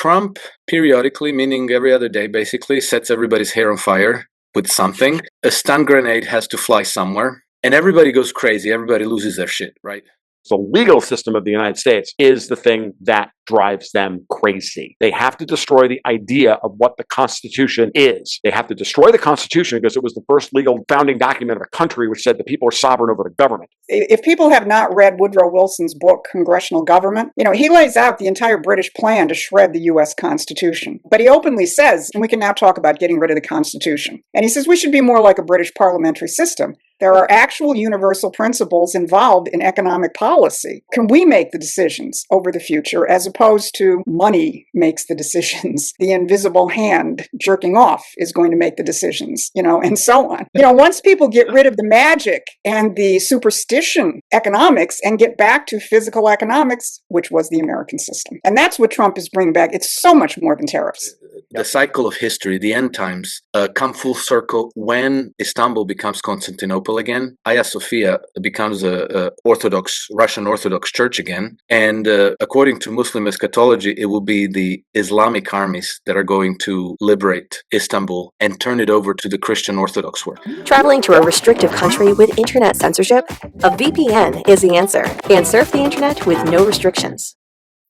Trump periodically, meaning every other day, basically sets everybody's hair on fire with something. A stun grenade has to fly somewhere, and everybody goes crazy. Everybody loses their shit, right? The legal system of the United States is the thing that drives them crazy. They have to destroy the idea of what the Constitution is. They have to destroy the Constitution because it was the first legal founding document of a country which said the people are sovereign over the government. If people have not read Woodrow Wilson's book, Congressional Government, he lays out the entire British plan to shred the U.S. Constitution. But he openly says, and we can now talk about getting rid of the Constitution, and he says we should be more like a British parliamentary system. There are actual universal principles involved in economic policy. Can we make the decisions over the future as opposed to money makes the decisions? The invisible hand jerking off is going to make the decisions, and so on. Once people get rid of the magic and the superstition economics and get back to physical economics, which was the American system. And that's what Trump is bringing back. It's so much more than tariffs. The cycle of history, the end times, come full circle when Istanbul becomes Constantinople again. Hagia Sophia becomes a Russian Orthodox church again. And according to Muslim eschatology, it will be the Islamic armies that are going to liberate Istanbul and turn it over to the Christian Orthodox world. Traveling to a restrictive country with internet censorship? A VPN is the answer. And surf the internet with no restrictions.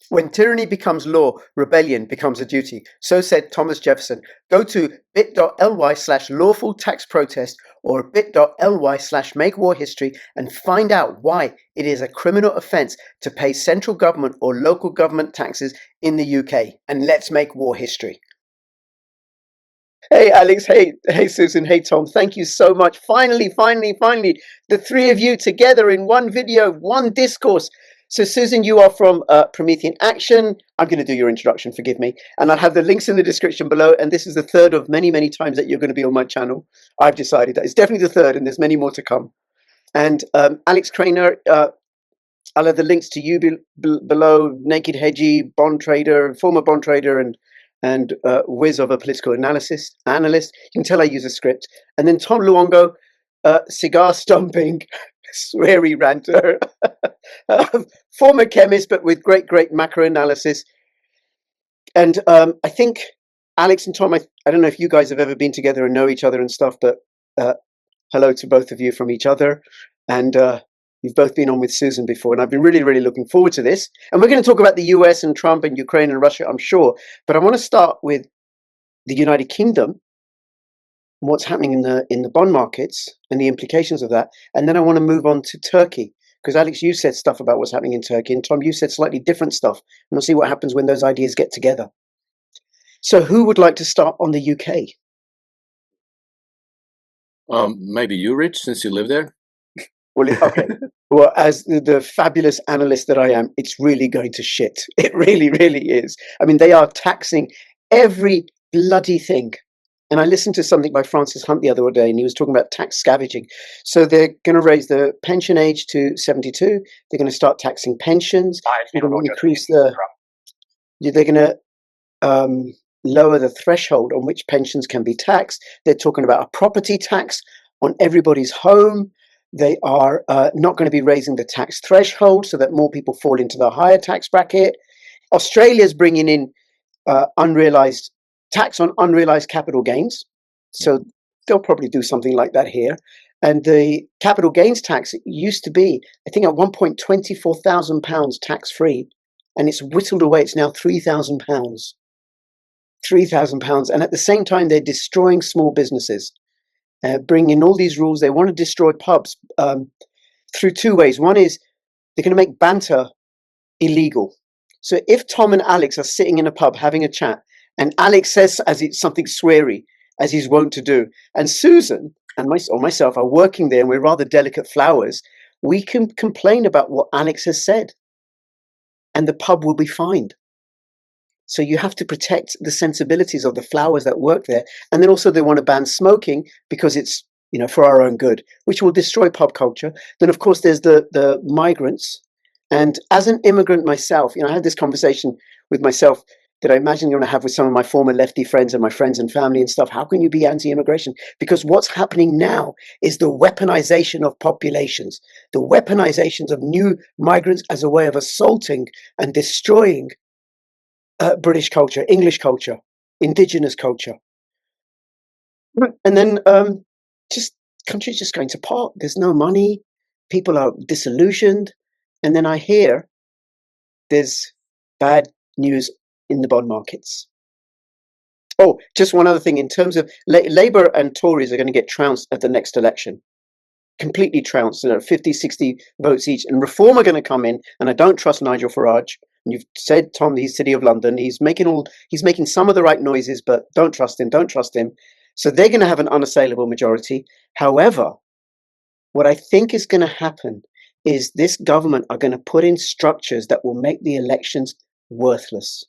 When tyranny becomes law, rebellion becomes a duty. So said Thomas Jefferson. Go to bit.ly/lawful tax protest or bit.ly/make-war-history and find out why it is a criminal offence to pay central government or local government taxes in the UK. And let's make war history. Hey, Alex. Hey, Susan. Hey, Tom. Thank you so much. Finally, the three of you together in one video, one discourse. So, Susan, you are from Promethean Action. I'm going to do your introduction, forgive me. And I'll have the links in the description below. And this is the third of many, many times that you're going to be on my channel. I've decided that. It's definitely the third, and there's many more to come. And Alex Krainer, I'll have the links to you below. Naked Hedgie, bond trader, former bond trader, and whiz of a political analyst. You can tell I use a script. And then Tom Luongo, cigar stomping, sweary ranter, former chemist, but with great macro analysis. And I think Alex and Tom, I don't know if you guys have ever been together and know each other and stuff, but hello to both of you from each other. And you've both been on with Susan before, and I've been really looking forward to this. And we're going to talk about the US and Trump and Ukraine and Russia, I'm sure. But I want to start with the United Kingdom, what's happening in the bond markets and the implications of that. And then I want to move on to Turkey, because Alex, you said stuff about what's happening in Turkey, and Tom, you said slightly different stuff. And we'll see what happens when those ideas get together. So who would like to start on the UK? Maybe you, Rich, since you live there. Well, okay. Well, as the fabulous analyst that I am, it's really going to shit. It really is. I mean, they are taxing every bloody thing. And I listened to something by Francis Hunt the other day, and he was talking about tax scavenging. So they're going to raise the pension age to 72. They're going to start taxing pensions. They're going to increase they're going to lower the threshold on which pensions can be taxed. They're talking about a property tax on everybody's home. They are not going to be raising the tax threshold so that more people fall into the higher tax bracket. Australia's bringing in unrealized tax on unrealized capital gains. So they'll probably do something like that here. And the capital gains tax used to be, I think, at one point, £24,000 tax-free. And it's whittled away. It's now £3,000. £3,000. And at the same time, they're destroying small businesses, bringing in all these rules. They want to destroy pubs through two ways. One is they're going to make banter illegal. So if Tom and Alex are sitting in a pub having a chat, and Alex says as it's something sweary, as he's wont to do, and Susan and myself are working there, and we're rather delicate flowers, we can complain about what Alex has said, and the pub will be fined. So you have to protect the sensibilities of the flowers that work there. And then also they want to ban smoking because it's, for our own good, which will destroy pub culture. Then, of course, there's the migrants. And as an immigrant myself, I had this conversation with myself that I imagine you're going to have with some of my former lefty friends and my friends and family and stuff. How can you be anti-immigration? Because what's happening now is the weaponization of populations, the weaponizations of new migrants as a way of assaulting and destroying British culture, English culture, indigenous culture. And then just countries just going to pot. There's no money. People are disillusioned. And then I hear there's bad news in the bond markets. Oh, just one other thing. In terms of Labour and Tories are going to get trounced at the next election. Completely trounced, 50, 60 votes each. And Reform are going to come in. And I don't trust Nigel Farage. And you've said, Tom, he's City of London. He's making some of the right noises, but don't trust him. Don't trust him. So they're going to have an unassailable majority. However, what I think is going to happen is this government are going to put in structures that will make the elections worthless.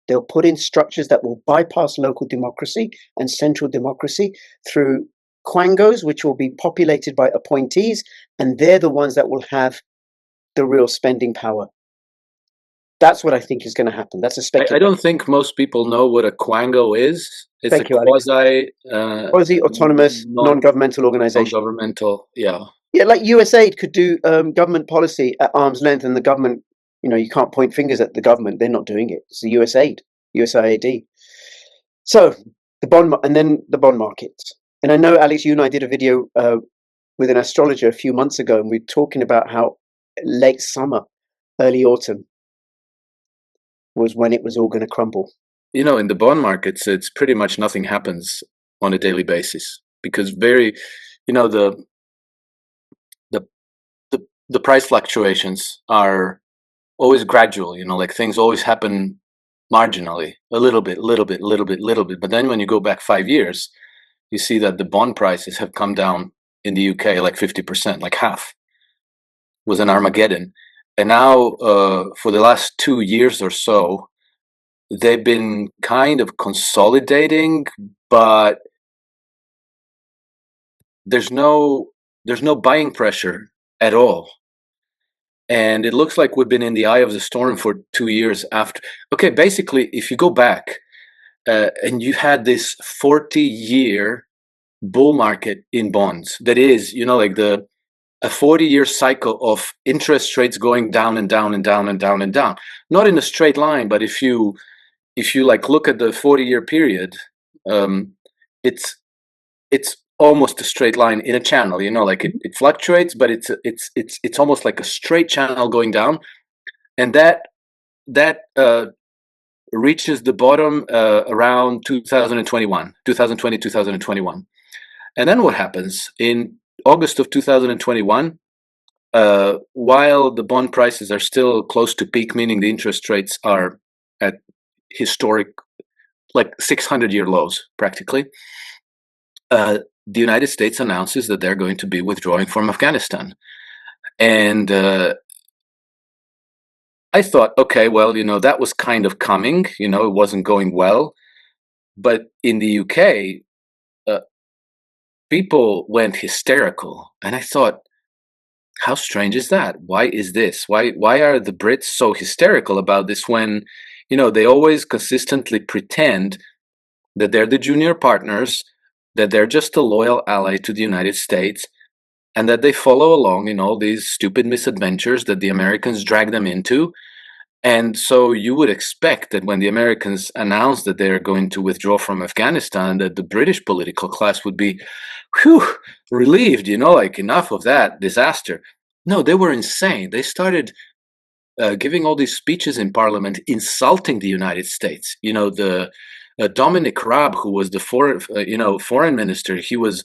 They'll put in structures that will bypass local democracy and central democracy through quangos, which will be populated by appointees, and they're the ones that will have the real spending power. That's what I think is going to happen. That's a speculation. I don't think most people know what a quango is. It's Thank you, Alex. Quasi-autonomous, non-governmental organization. Non-governmental, yeah. Yeah, like USAID could do government policy at arm's length, and the government, you can't point fingers at the government. They're not doing it. It's the USAID. So the bond market. And I know, Alex, you and I did a video with an astrologer a few months ago, and we were talking about how late summer, early autumn was when it was all going to crumble. In the bond markets, it's pretty much nothing happens on a daily basis because the price fluctuations are always gradual. Like things always happen marginally, a little bit. But then when you go back 5 years, you see that the bond prices have come down in the UK like 50%, like half. It was an Armageddon. And now, for the last 2 years or so, they've been kind of consolidating, but there's no buying pressure at all. And it looks like we've been in the eye of the storm for 2 years after. Okay, basically, if you go back and you had this 40-year bull market in bonds, that is, like a 40-year cycle of interest rates going down and down and down and down and down, not in a straight line, but if you like look at the 40-year period, it's almost a straight line in a channel. Like it fluctuates, but it's almost like a straight channel going down, and that reaches the bottom around 2021, and then what happens in August of 2021, while the bond prices are still close to peak, meaning the interest rates are at historic, like 600-year lows, practically, the United States announces that they're going to be withdrawing from Afghanistan. And I thought, okay, well, that was kind of coming, it wasn't going well. But in the UK, people went hysterical. And I thought, how strange is that? Why is this? Why are the Brits so hysterical about this when, they always consistently pretend that they're the junior partners, that they're just a loyal ally to the United States, and that they follow along in all these stupid misadventures that the Americans drag them into. And so you would expect that when the Americans announce that they're going to withdraw from Afghanistan, that the British political class would be, relieved, like enough of that disaster. No, they were insane. They started giving all these speeches in Parliament, insulting the United States. The Dominic Raab, who was the foreign minister, he was,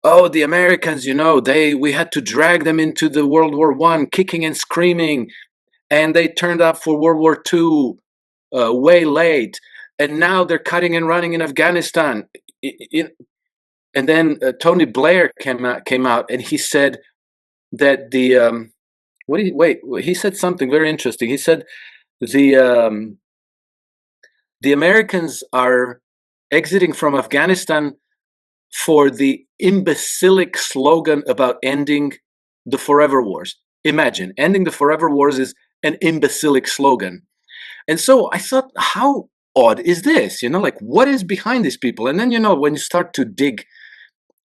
the Americans, we had to drag them into the World War I, kicking and screaming, and they turned up for World War II way late, and now they're cutting and running in Afghanistan. And then Tony Blair came out, and he said that he said something very interesting. He said the Americans are exiting from Afghanistan for the imbecilic slogan about ending the forever wars. Imagine, ending the forever wars is an imbecilic slogan. And so I thought, how odd is this? Like, what is behind these people? And then, when you start to dig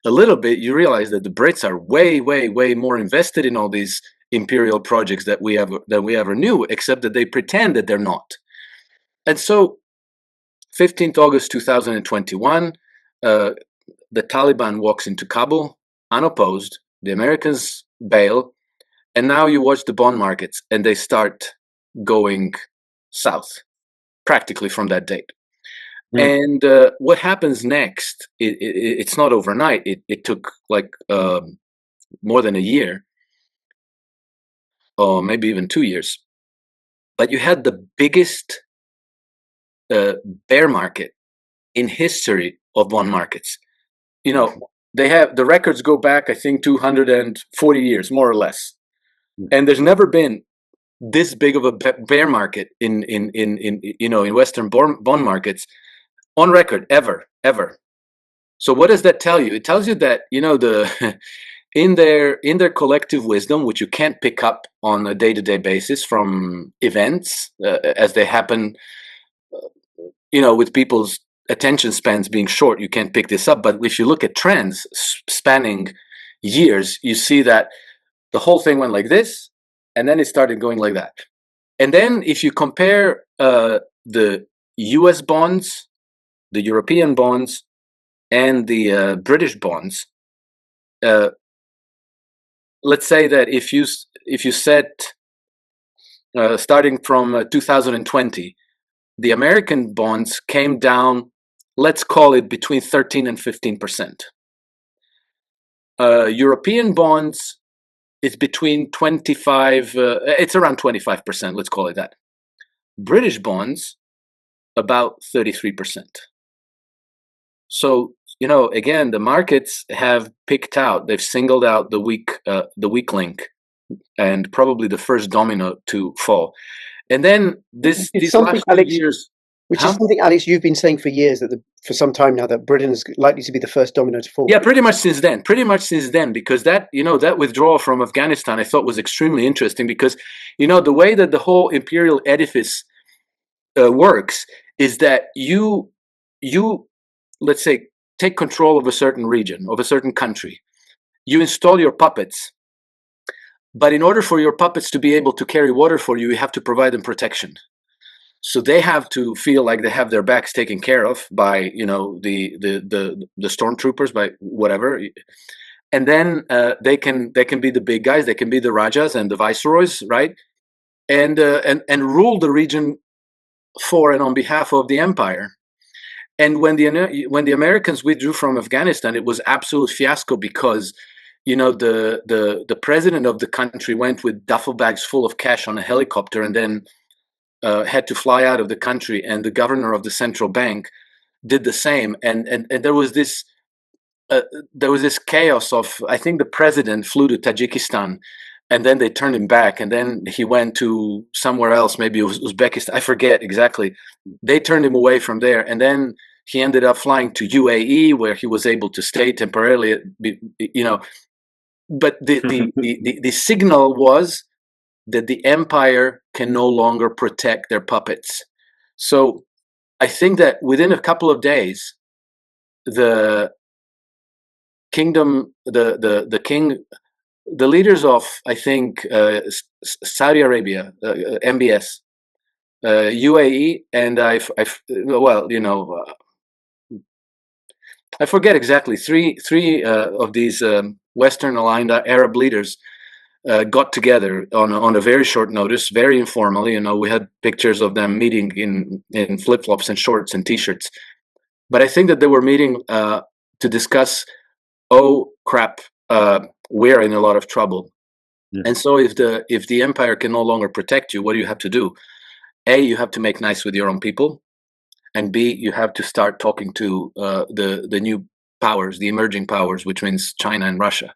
a little bit, you realize that the Brits are way, way, way more invested in all these imperial projects that we ever knew, except that they pretend that they're not. And so 15th August 2021, the Taliban walks into Kabul unopposed. The Americans bail. And now you watch the bond markets and they start going south practically from that date. And what happens next, it's not overnight. It took like more than a year, or maybe even 2 years. But you had the biggest bear market in history of bond markets. You know, they have the records go back, I think, 240 years, more or less. And there's never been this big of a bear market in Western bond markets on record ever. So what does that tell you? It tells you that, you know, the in their collective wisdom, which you can't pick up on a day-to-day basis from events as they happen, you know, with people's attention spans being short, you can't pick this up. But if you look at trends spanning years, you see that the whole thing went like this, and then it started going like that. And then if you compare the US bonds, the European bonds, and the British bonds, let's say that if you set, starting from 2020, the American bonds came down, let's call it between 13 and 15%. European bonds, it's between 25, it's around 25%, let's call it that. British bonds, about 33%. So, you know, again, the markets have picked out, they've singled out the weak link and probably the first domino to fall. And then these last 2 years, which is something, Alex, you've been saying for years, that for some time now, that Britain is likely to be the first domino to fall. Yeah, pretty much since then, because that, you know, that withdrawal from Afghanistan, I thought was extremely interesting because, you know, the way that the whole imperial edifice works is that you, let's say, take control of a certain region, of a certain country. You install your puppets, but in order for your puppets to be able to carry water for you, you have to provide them protection. So they have to feel like they have their backs taken care of by, you know, the stormtroopers, by whatever, and then they can be the big guys, they can be the rajas and the viceroys, right, and rule the region for and on behalf of the empire. And when the Americans withdrew from Afghanistan, it was absolute fiasco because, you know, the president of the country went with duffel bags full of cash on a helicopter and then had to fly out of the country, and the governor of the central bank did the same. And there was this chaos of, I think the president flew to Tajikistan, and then they turned him back, and then he went to somewhere else, maybe it was Uzbekistan, I forget exactly. They turned him away from there, and then he ended up flying to UAE, where he was able to stay temporarily, you know. But the signal was that the empire can no longer protect their puppets. So I think that within a couple of days, the kingdom, the king, the leaders of, I think, Saudi Arabia, MBS, UAE, and well, you know, I forget exactly, three of these Western aligned Arab leaders got together on a very short notice, very informally. You know, we had pictures of them meeting in flip-flops and shorts and t-shirts. But I think that they were meeting to discuss, oh crap, we're in a lot of trouble. Yeah. And so if the empire can no longer protect you, what do you have to do? A, you have to make nice with your own people. And B, you have to start talking to the new powers, the emerging powers, which means China and Russia.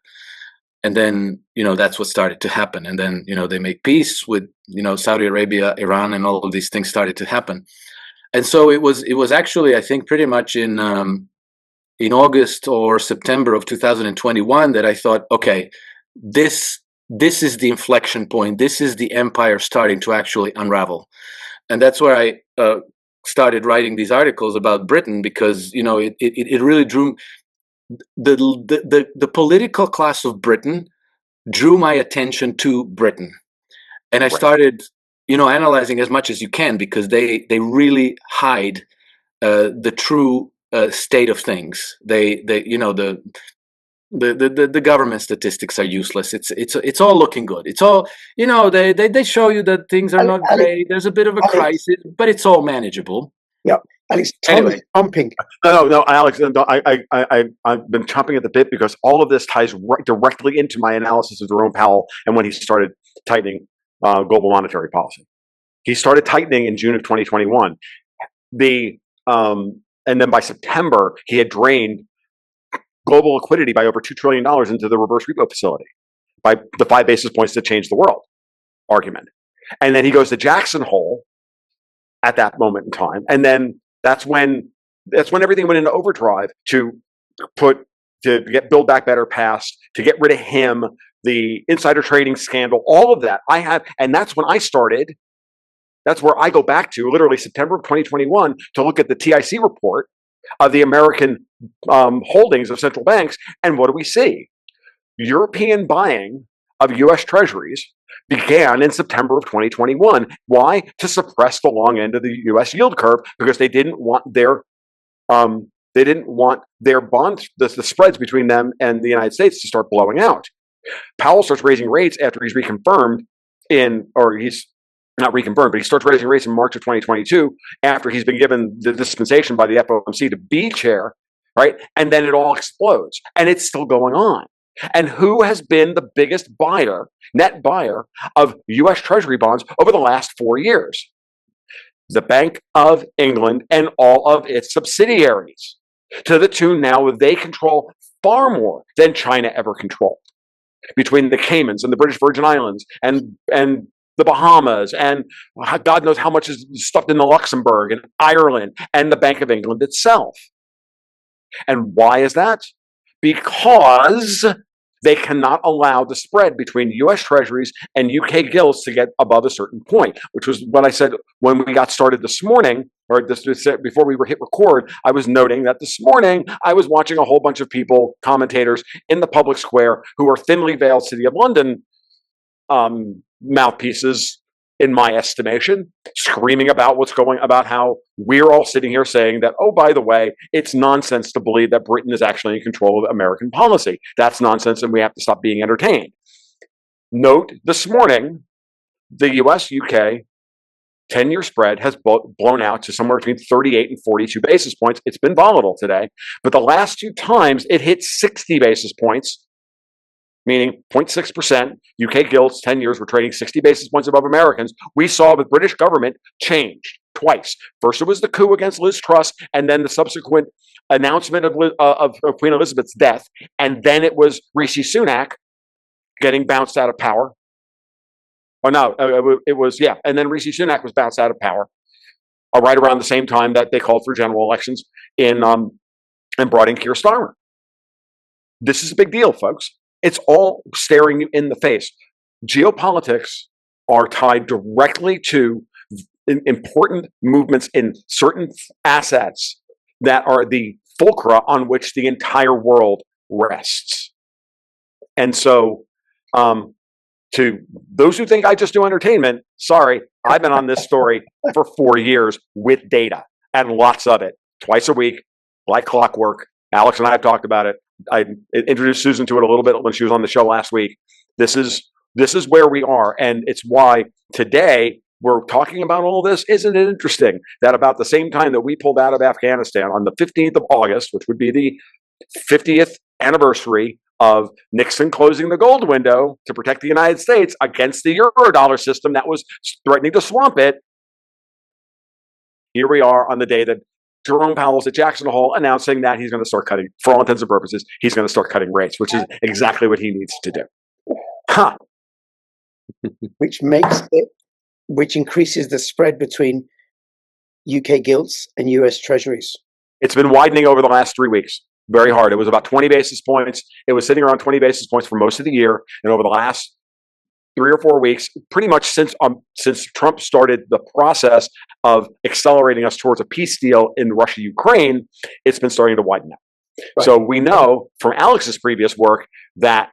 And then, you know, that's what started to happen. And then, you know, they make peace with, you know, Saudi Arabia, Iran, and all of these things started to happen. And so it was actually, I think, pretty much in August or September of 2021 that I thought, okay, this is the inflection point. This is the empire starting to actually unravel. And that's where I started writing these articles about Britain, because, you know, it really drew the political class of Britain drew my attention to Britain. And I started analyzing as much as you can, because they really hide the true state of things. The government statistics are useless. It's all looking good. It's all, they show you that things are not great. There's a bit of a crisis, but it's all manageable. Yeah. Alex, Tom Anyway. is pumping. No, Alex, I've been chomping at the bit because all of this ties directly into my analysis of Jerome Powell and when he started tightening global monetary policy. He started tightening in June of 2021. And then by September, he had drained global liquidity by over $2 trillion into the reverse repo facility by the 5 basis points that changed the world argument. And then he goes to Jackson Hole at that moment in time. And then that's when everything went into overdrive to get Build Back Better passed, to get rid of him, the insider trading scandal, all of that. And that's when I started. That's where I go back to literally September of 2021 to look at the TIC report of the American holdings of central banks. And what do we see? European buying of US treasuries began in September of 2021. Why? To suppress the long end of the US yield curve, because they didn't want their bonds, the spreads between them and the United States to start blowing out. Powell starts raising rates after he's reconfirmed he's not reconfirmed, but he starts raising rates in March of 2022 after he's been given the dispensation by the FOMC to be chair, right? And then it all explodes, and it's still going on. And who has been the biggest net buyer of U.S. Treasury bonds over the last 4 years? The Bank of England and all of its subsidiaries, to the tune now they control far more than China ever controlled. Between the Caymans and the British Virgin Islands and the Bahamas, and God knows how much is stuffed in the Luxembourg and Ireland and the Bank of England itself. And why is that? Because they cannot allow the spread between US Treasuries and UK gilts to get above a certain point, which was what I said when we got started this morning, or before we were hit record. I was noting that this morning I was watching a whole bunch of people, commentators in the public square, who are thinly veiled City of London mouthpieces, in my estimation, screaming about about how we're all sitting here saying that, oh, by the way, it's nonsense to believe that Britain is actually in control of American policy. That's nonsense, and we have to stop being entertained. Note, this morning, the US-UK 10-year spread has blown out to somewhere between 38 and 42 basis points. It's been volatile today, but the last 2 times it hit 60 basis points, meaning 0.6%. UK gilts, 10 years, were trading 60 basis points above Americans. We saw the British government changed twice. First, it was the coup against Liz Truss, and then the subsequent announcement of Queen Elizabeth's death. And then it was Rishi Sunak getting bounced out of power. And then Rishi Sunak was bounced out of power right around the same time that they called for general elections and brought in Keir Starmer. This is a big deal, folks. It's all staring you in the face. Geopolitics are tied directly to important movements in certain assets that are the fulcra on which the entire world rests. And so, to those who think I just do entertainment, sorry, I've been on this story for 4 years with data, and lots of it, twice a week, like clockwork. Alex and I have talked about it. I introduced Susan to it a little bit when she was on the show last week. This is where we are, and it's why today we're talking about all this. Isn't it interesting that about the same time that we pulled out of Afghanistan on the 15th of August, which would be the 50th anniversary of Nixon closing the gold window to protect the United States against the Eurodollar system that was threatening to swamp it, here we are on the day that Jerome Powell's at Jackson Hole announcing that he's going to start cutting, for all intents and purposes, he's going to start cutting rates, which is exactly what he needs to do. Huh. Which increases the spread between UK gilts and US Treasuries. It's been widening over the last 3 weeks. Very hard. It was about 20 basis points. It was sitting around 20 basis points for most of the year. And over the last 3 or 4 weeks, pretty much since Trump started the process of accelerating us towards a peace deal in Russia-Ukraine, it's been starting to widen out. Right. So we know from Alex's previous work that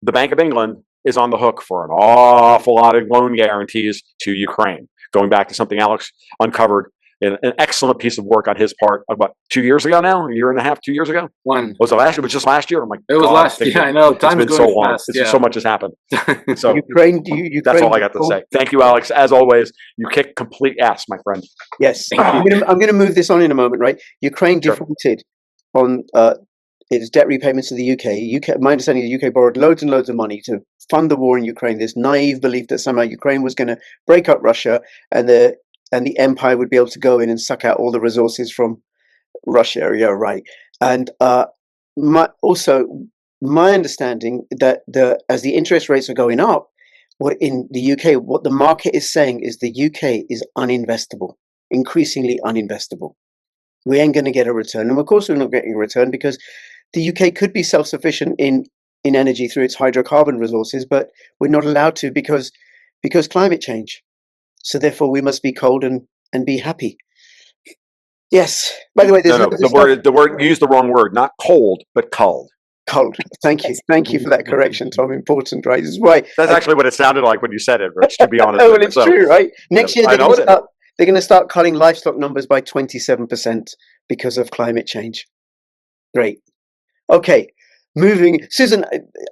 the Bank of England is on the hook for an awful lot of loan guarantees to Ukraine. Going back to something Alex uncovered in an excellent piece of work on his part about 2 years ago now, a year and a half, 2 years ago. Was it last? It was just last year. I'm like, it was last. Yeah, I know. Time is going so long. fast. So much has happened. So Ukraine. that's all I got to say. Thank you, Alex. As always, you kick complete ass, my friend. Yes, I'm going to move this on in a moment. Right, Ukraine defaulted on its debt repayments to the UK. My understanding is the UK borrowed loads and loads of money to fund the war in Ukraine. This naive belief that somehow Ukraine was going to break up Russia and the empire would be able to go in and suck out all the resources from Russia. Yeah, right. And my understanding that as the interest rates are going up, what in the UK, what the market is saying is the UK is uninvestable, increasingly uninvestable. We ain't going to get a return. And of course we're not getting a return because the UK could be self-sufficient in energy through its hydrocarbon resources, but we're not allowed to because climate change. So therefore we must be cold and be happy. Yes. By the way, the word you used the wrong word, not cold, but cold. Cold. Thank you for that correction, Tom. Important, right? This is why that's actually what it sounded like when you said it, Rich, to be honest. Oh, well, it's true, right? Next year they're going to start cutting livestock numbers by 27% because of climate change. Great. Okay. Moving, Susan,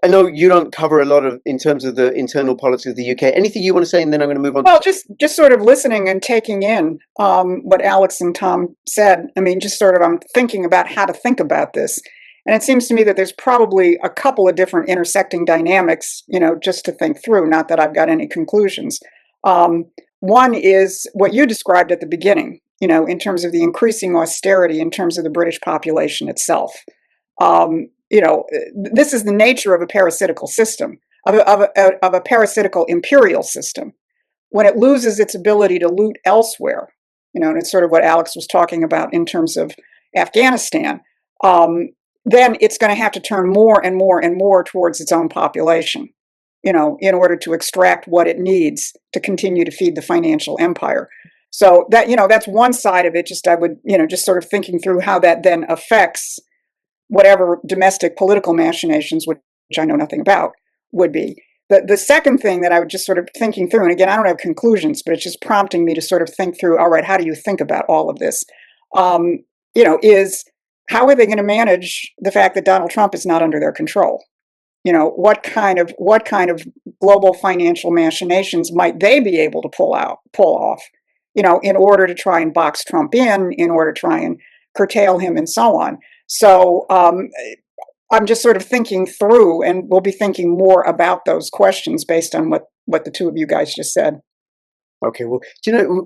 I know you don't cover a lot in terms of the internal politics of the UK. Anything you want to say, and then I'm going to move on. Well, just sort of listening and taking in what Alex and Tom said. I mean, just sort of I'm thinking about how to think about this. And it seems to me that there's probably a couple of different intersecting dynamics, just to think through, not that I've got any conclusions. One is what you described at the beginning, in terms of the increasing austerity in terms of the British population itself. This is the nature of a parasitical system, of a parasitical imperial system. When it loses its ability to loot elsewhere, and it's sort of what Alex was talking about in terms of Afghanistan, then it's going to have to turn more and more and more towards its own population, in order to extract what it needs to continue to feed the financial empire. So that, that's one side of it. I would, just sort of thinking through how that then affects whatever domestic political machinations, which I know nothing about, would be. The second thing that I would just sort of thinking through, and again, I don't have conclusions, but it's just prompting me to sort of think through, all right, how do you think about all of this? Is how are they going to manage the fact that Donald Trump is not under their control? What kind of global financial machinations might they be able to pull off, in order to try and box Trump in order to try and curtail him and so on. So I'm just sort of thinking through, and we'll be thinking more about those questions based on what the two of you guys just said. Okay, well,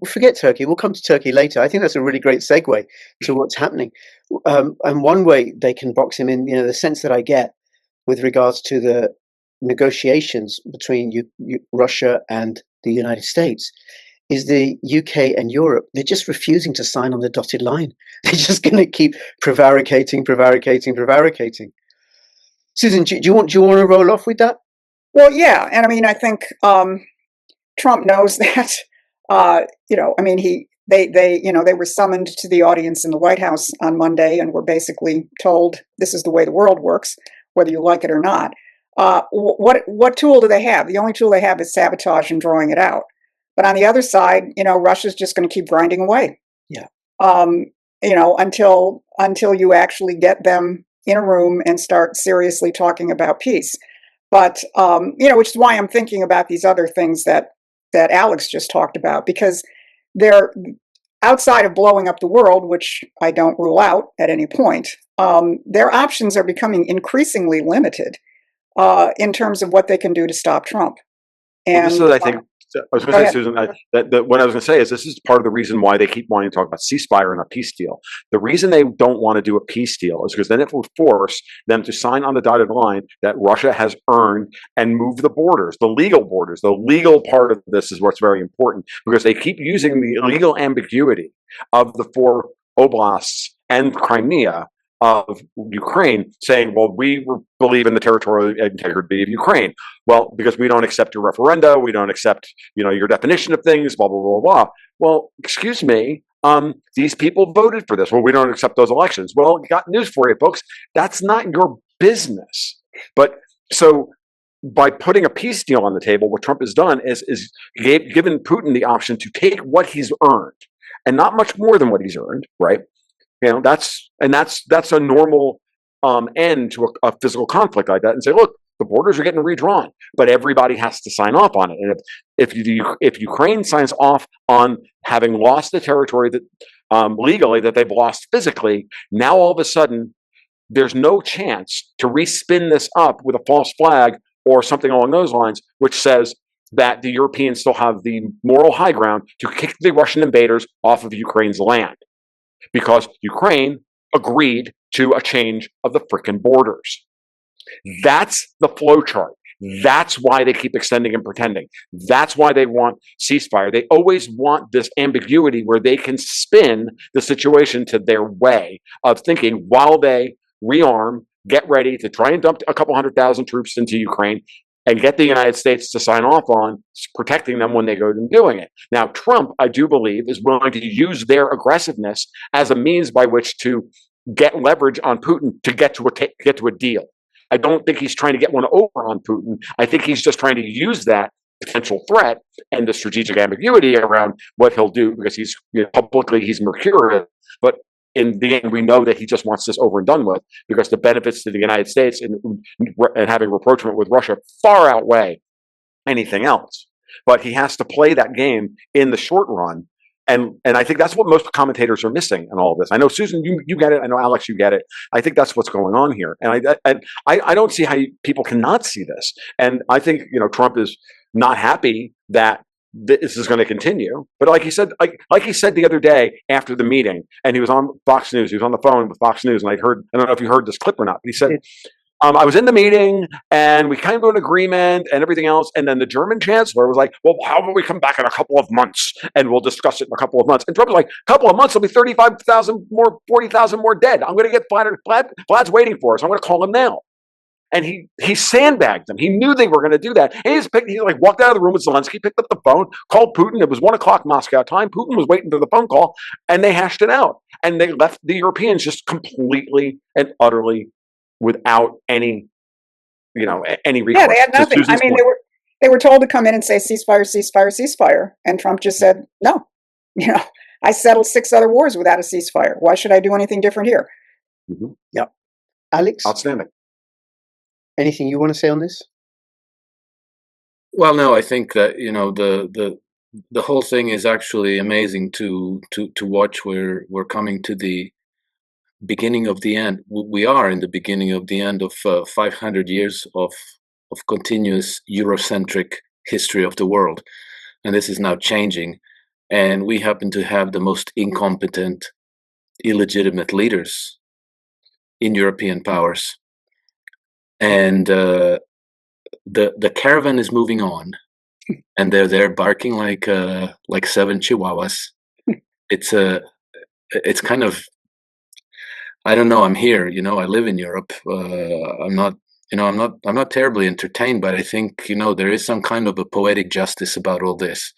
forget Turkey. We'll come to Turkey later. I think that's a really great segue to what's happening. And one way they can box him in, the sense that I get with regards to the negotiations between Russia and the United States, is the UK and Europe, they're just refusing to sign on the dotted line. They're just going to keep prevaricating. Susan, do you want to roll off with that? Well, yeah, and I mean, I think Trump knows that. They were summoned to the audience in the White House on Monday and were basically told this is the way the world works, whether you like it or not. What tool do they have? The only tool they have is sabotage and drawing it out. But on the other side, Russia's just going to keep grinding away. Yeah. Until you actually get them in a room and start seriously talking about peace. But which is why I'm thinking about these other things that Alex just talked about, because they're outside of blowing up the world, which I don't rule out at any point. Their options are becoming increasingly limited in terms of what they can do to stop Trump. And this is, I think, I was going to say, Susan, that what I was going to say is this is part of the reason why they keep wanting to talk about ceasefire and a peace deal. The reason they don't want to do a peace deal is because then it would force them to sign on the dotted line that Russia has earned and move the borders, the legal borders. The legal part of this is what's very important, because they keep using the legal ambiguity of the 4 oblasts and Crimea of Ukraine, saying, well, we believe in the territorial integrity of Ukraine. Well, because we don't accept your referenda, we don't accept, your definition of things, blah, blah, blah, blah. Well, excuse me, these people voted for this. Well, we don't accept those elections. Well, got news for you, folks. That's not your business. But so by putting a peace deal on the table, what Trump has done is given Putin the option to take what he's earned, and not much more than what he's earned, right? That's a normal end to a physical conflict like that, and say, look, the borders are getting redrawn, but everybody has to sign off on it. And if Ukraine signs off on having lost the territory that legally that they've lost physically, now all of a sudden there's no chance to respin this up with a false flag or something along those lines, which says that the Europeans still have the moral high ground to kick the Russian invaders off of Ukraine's land, because Ukraine agreed to a change of the frickin' borders. That's the flow chart. That's why they keep extending and pretending. That's why they want ceasefire. They always want this ambiguity where they can spin the situation to their way of thinking while they rearm, get ready to try and dump a couple 100,000 troops into Ukraine and get the United States to sign off on protecting them when they go and doing it. Now, Trump, I do believe, is willing to use their aggressiveness as a means by which to get leverage on Putin to get to a deal. I don't think he's trying to get one over on Putin. I think he's just trying to use that potential threat and the strategic ambiguity around what he'll do, because he's publicly he's mercurial, but in the end we know that he just wants this over and done with, because the benefits to the United States and having rapprochement with Russia far outweigh anything else. But he has to play that game in the short run. And I think that's what most commentators are missing in all of this. I know, Susan, you get it. I know, Alex, you get it. I think that's what's going on here. And I don't see how people cannot see this. And I think, Trump is not happy that this is going to continue. But like he said the other day after the meeting, and he was on Fox News, he was on the phone with Fox News, and I don't know if you heard this clip or not, but he said, I was in the meeting and we came to an agreement and everything else. And then the German chancellor was like, well, how about we come back in a couple of months and we'll discuss it in a couple of months. And Trump was like, a couple of months, there'll be 35,000 more, 40,000 more dead. I'm going to get Vlad's waiting for us. I'm going to call him now. And he sandbagged them. He knew they were going to do that. And he walked out of the room with Zelensky, picked up the phone, called Putin. It was 1:00 Moscow time. Putin was waiting for the phone call, and they hashed it out. And they left the Europeans just completely and utterly without any recourse. Yeah, they had nothing. I mean, they were told to come in and say ceasefire, ceasefire, ceasefire, and Trump just said no. I settled 6 other wars without a ceasefire. Why should I do anything different here? Mm-hmm. Yep. Alex, outstanding. Anything you want to say on this? Well, no, I think that the whole thing is actually amazing to watch. We're coming to the beginning of the end. We are in the beginning of the end of 500 years of continuous Eurocentric history of the world, and this is now changing. And we happen to have the most incompetent, illegitimate leaders in European powers, and the caravan is moving on, and they're there barking like 7 chihuahuas. It's kind of, I don't know. I'm here, I live in Europe. I'm not terribly entertained, but I think, there is some kind of a poetic justice about all this.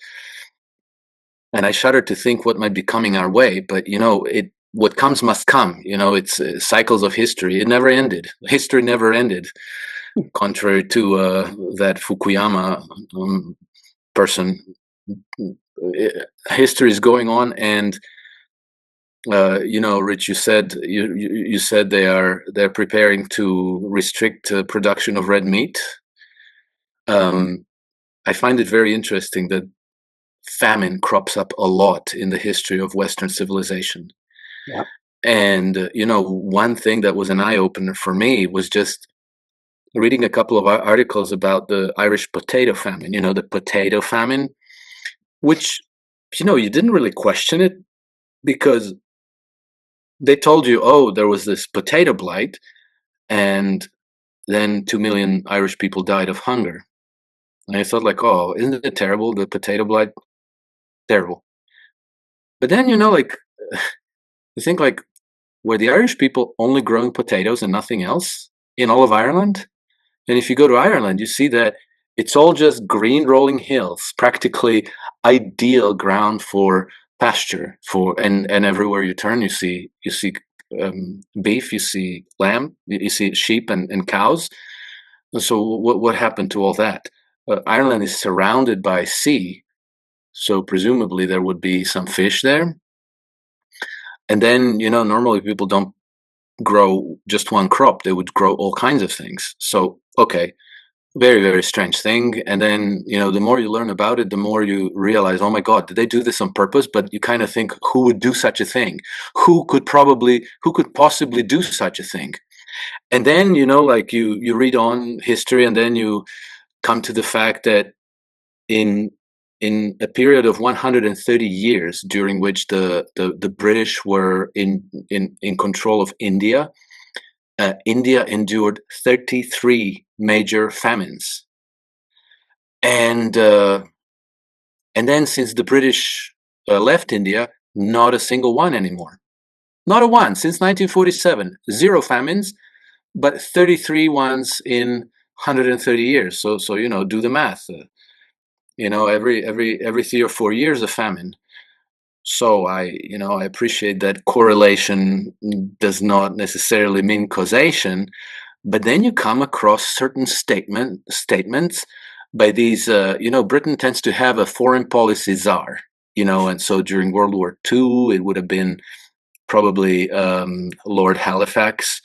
And I shudder to think what might be coming our way, but what comes must come. It's cycles of history. It never ended. History never ended, contrary to that Fukuyama person. History is going on, and Rich, you said they're preparing to restrict production of red meat. I find it very interesting that famine crops up a lot in the history of Western civilization. Yeah. And one thing that was an eye-opener for me was just reading a couple of articles about the Irish potato famine. The potato famine, which you didn't really question it, because they told you, oh, there was this potato blight, and then 2 million Irish people died of hunger. And I thought, oh, isn't it terrible, the potato blight? Terrible. But then, you think, were the Irish people only growing potatoes and nothing else in all of Ireland? And if you go to Ireland, you see that it's all just green rolling hills, practically ideal ground for pasture, and everywhere you turn, you see beef, you see lamb, you see sheep and cows. So what happened to all that? Ireland is surrounded by sea, so presumably there would be some fish there. And then, normally people don't grow just one crop, they would grow all kinds of things. So, okay, very, very strange thing. And then, the more you learn about it, the more you realize, oh my God, did they do this on purpose? But you kind of think, who would do such a thing? Who could possibly do such a thing? And then, like you read on history, and then you come to the fact that in a period of 130 years, during which the British were in control of India, India endured 33 major famines. And then since the British left India, not a single one anymore. Not a one since 1947. 0 famines, but 33 ones in 130 years. So do the math. Every 3 or 4 years a famine. So I appreciate that correlation does not necessarily mean causation, but then you come across certain statements by these. Britain tends to have a foreign policy czar. And so during World War II, it would have been probably Lord Halifax.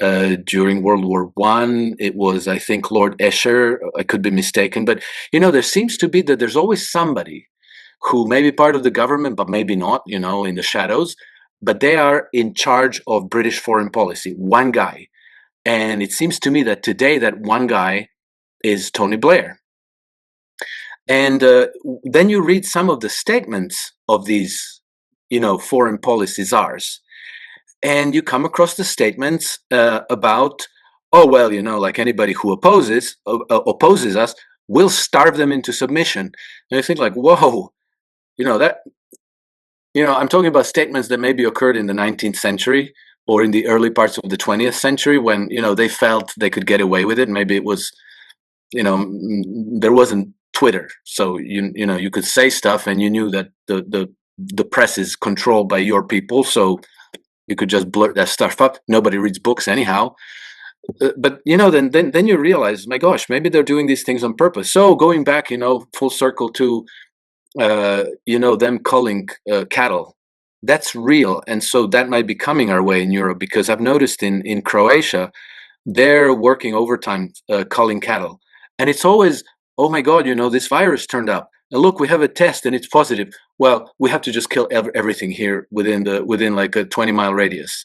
During World War I, it was, I think, Lord Esher. I could be mistaken, but there seems to be that there's always somebody who may be part of the government, but maybe not, in the shadows, but they are in charge of British foreign policy, one guy. And it seems to me that today that one guy is Tony Blair. And then you read some of the statements of these, foreign policy czars, and you come across the statements about, oh, well, like anybody who opposes us, we'll starve them into submission. And I think like, whoa, I'm talking about statements that maybe occurred in the 19th century or in the early parts of the 20th century when, they felt they could get away with it. Maybe it was, there wasn't Twitter. So, you could say stuff and you knew that the press is controlled by your people. So you could just blurt that stuff up. Nobody reads books anyhow. But, then you realize, my gosh, maybe they're doing these things on purpose. So going back, full circle to them culling cattle. That's real. And so that might be coming our way in Europe, because I've noticed in Croatia, they're working overtime culling cattle. And it's always, oh my God, this virus turned up. And look, we have a test and it's positive. Well, we have to just kill everything here within like a 20-mile radius.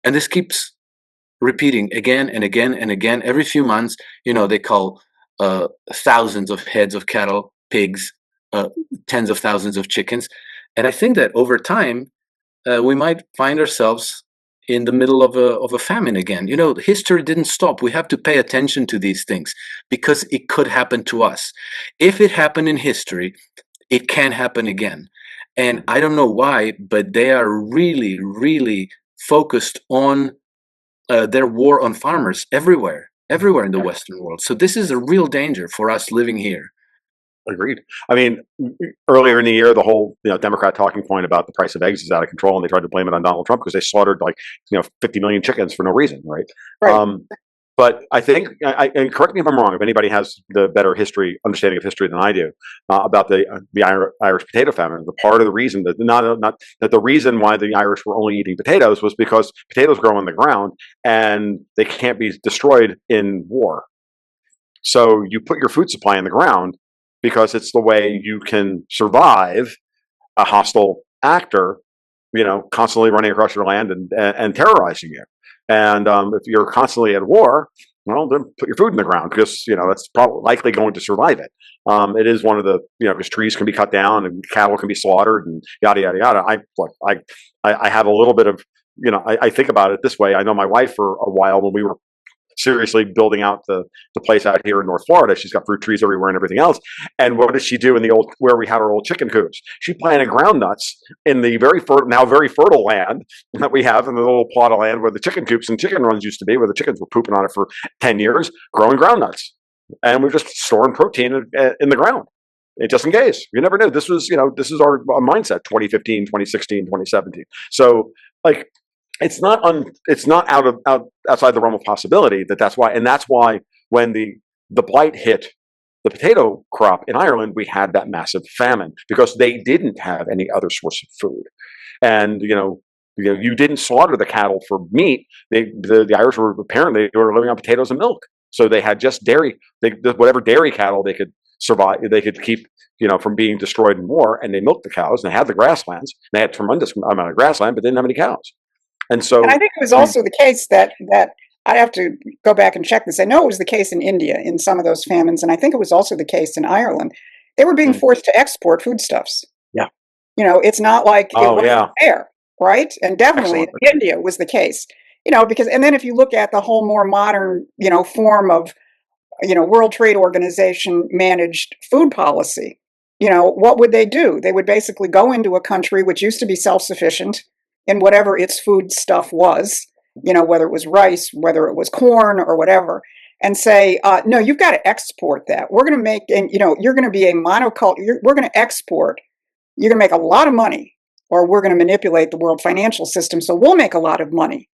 And this keeps repeating again and again and again. Every few months, they cull thousands of heads of cattle, pigs, tens of thousands of chickens. And I think that over time, we might find ourselves in the middle of a famine again. History didn't stop. We have to pay attention to these things because it could happen to us. If it happened in history, it can happen again. And I don't know why, but they are really, really focused on their war on farmers everywhere in the Western world. So this is a real danger for us living here. Agreed. I mean, earlier in the year, the whole Democrat talking point about the price of eggs is out of control, and they tried to blame it on Donald Trump because they slaughtered 50 million chickens for no reason, right? Right. But I think, and correct me if I'm wrong, if anybody has the better understanding of history than I do, about the Irish potato famine. The part of the reason that not that the reason why the Irish were only eating potatoes was because potatoes grow in the ground and they can't be destroyed in war. So you put your food supply in the ground, because it's the way you can survive a hostile actor, constantly running across your land and terrorizing you. And if you're constantly at war, well, then put your food in the ground, because that's probably likely going to survive it. It is one of the because trees can be cut down and cattle can be slaughtered and yada yada yada. I have a little bit of I think about it this way. I know my wife for a while, when we were seriously building out the place out here in North Florida. She's got fruit trees everywhere and everything else. And what did she do in the old, where we had our old chicken coops? She planted groundnuts in the now very fertile land that we have in the little plot of land where the chicken coops and chicken runs used to be, where the chickens were pooping on it for 10 years, growing groundnuts. And we're just storing protein in the ground. Just in case. You never knew. This was, this is our mindset, 2015, 2016, 2017. So it's not outside the realm of possibility that's why when the blight hit the potato crop in Ireland, we had that massive famine because they didn't have any other source of food. And, you didn't slaughter the cattle for meat. The Irish were apparently they were living on potatoes and milk. So they had just dairy, whatever dairy cattle they could survive, they could keep, from being destroyed in war. And they milked the cows and they had the grasslands. They had tremendous amount of grassland, but didn't have any cows. And so, and I think it was also the case that I'd have to go back and check this. I know it was the case in India in some of those famines, and I think it was also the case in Ireland. They were being forced to export foodstuffs. Yeah. It's not like it wasn't there, right? And definitely Excellent. in India was the case. Because, and then if you look at the whole more modern, form of, World Trade Organization managed food policy, what would they do? They would basically go into a country which used to be self-sufficient in whatever its food stuff was, whether it was rice, whether it was corn or whatever, and say, no, you've got to export that. We're going to make, and you're going to be a monoculture, we're going to export, you're going to make a lot of money, or we're going to manipulate the world financial system, so we'll make a lot of money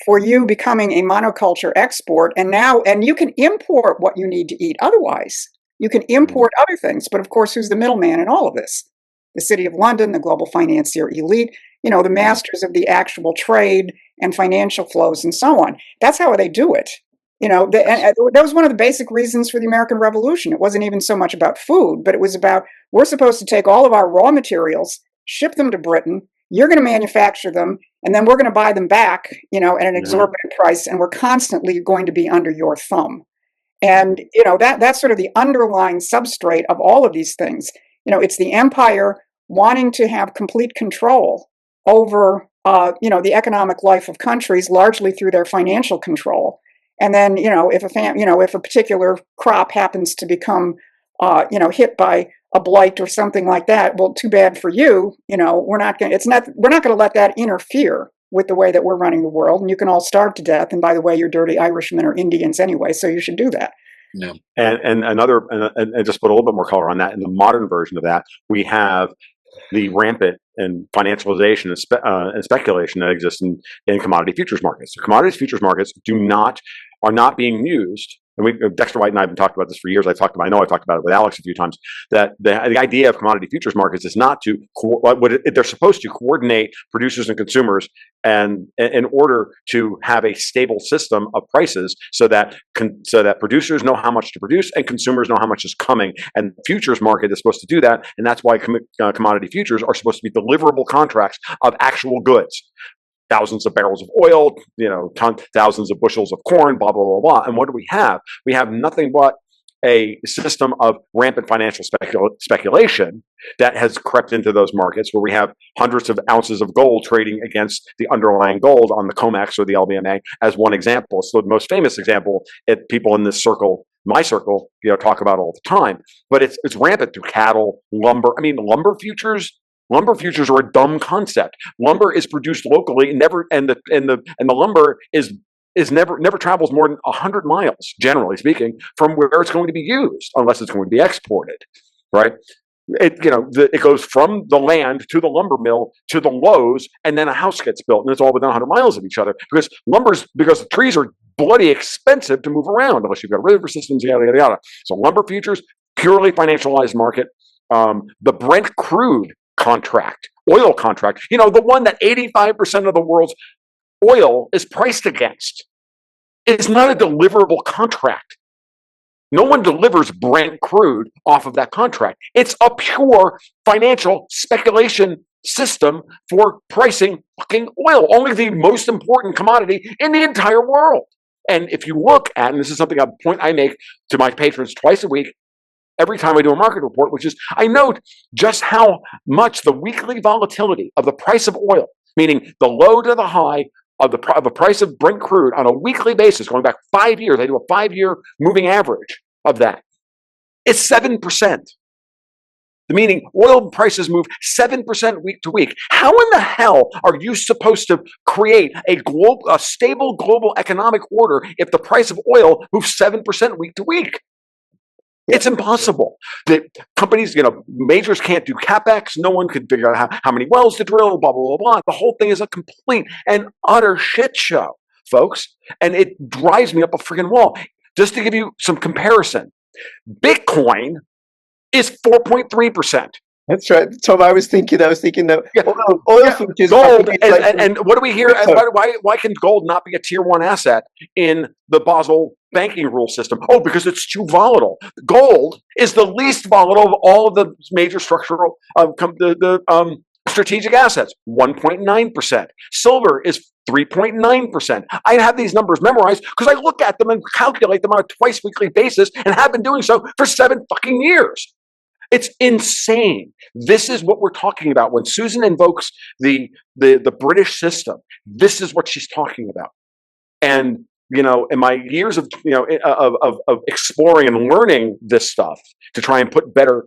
for you becoming a monoculture export. And you can import what you need to eat otherwise. You can import other things, but of course, who's the middleman in all of this? The City of London, the global financier elite, the masters of the actual trade and financial flows and so on. That's how they do it. That was one of the basic reasons for the American Revolution. It wasn't even so much about food, but it was about, we're supposed to take all of our raw materials, ship them to Britain, you're going to manufacture them, and then we're going to buy them back, at an exorbitant price, and we're constantly going to be under your thumb. And, that's sort of the underlying substrate of all of these things. It's the empire wanting to have complete control over, the economic life of countries, largely through their financial control. And then, if a particular crop happens to become, hit by a blight or something like that, well, too bad for you. We're not going to let that interfere with the way that we're running the world. And you can all starve to death. And by the way, you're dirty Irishmen or Indians anyway, so you should do that. No. And just put a little bit more color on that. In the modern version of that, we have the rampant and financialization and speculation that exists in commodity futures markets. So commodities futures markets are not being used. And Dexter White and I have been talking about this for years. I know I've talked about it with Alex a few times, that the idea of commodity futures markets is not to, they're supposed to coordinate producers and consumers and in order to have a stable system of prices so that producers know how much to produce and consumers know how much is coming. And the futures market is supposed to do that. And that's why commodity futures are supposed to be deliverable contracts of actual goods. Thousands of barrels of oil, thousands of bushels of corn, blah, blah, blah, blah. And what do we have? We have nothing but a system of rampant financial speculation that has crept into those markets where we have hundreds of ounces of gold trading against the underlying gold on the COMEX or the LBMA as one example. So the most famous example that people in this circle, my circle, talk about all the time. But it's rampant through cattle, lumber. I mean, lumber futures are a dumb concept. Lumber is produced locally, and the lumber never travels more than 100 miles, generally speaking, from where it's going to be used, unless it's going to be exported, right? It goes from the land to the lumber mill to the Lowe's, and then a house gets built, and it's all within 100 miles of each other because the trees are bloody expensive to move around unless you've got river systems, yada yada yada. So lumber futures, purely financialized market. The Brent crude contract, oil contract, the one that 85% of the world's oil is priced against, is not a deliverable contract. No one delivers Brent crude off of that contract. It's a pure financial speculation system for pricing fucking oil, only the most important commodity in the entire world. And if you look at, and this is a point I make to my patrons twice a week, every time I do a market report, which is I note just how much the weekly volatility of the price of oil, meaning the low to the high of the price of Brent crude on a weekly basis, going back 5 years, I do a 5-year moving average of that, is 7%. Meaning oil prices move 7% week to week. How in the hell are you supposed to create a stable global economic order if the price of oil moves 7% week to week? It's impossible. The companies, majors can't do capex. No one can figure out how many wells to drill, blah, blah, blah, blah. The whole thing is a complete and utter shit show, folks. And it drives me up a freaking wall. just to give you some comparison, Bitcoin is 4.3%. That's right, Tom. I was thinking that Yeah. oil Yeah. futures, Gold, I think it's like and what do we hear? And crypto. why can gold not be a tier one asset in the Basel banking rule system? Oh, because it's too volatile. Gold is the least volatile of all of the major structural strategic assets, 1.9%. Silver is 3.9%. I have these numbers memorized because I look at them and calculate them on a twice weekly basis and have been doing so for 7 fucking years. It's insane. This is what we're talking about when Susan invokes the British system. This is what she's talking about. And in my years of of exploring and learning this stuff to try and put better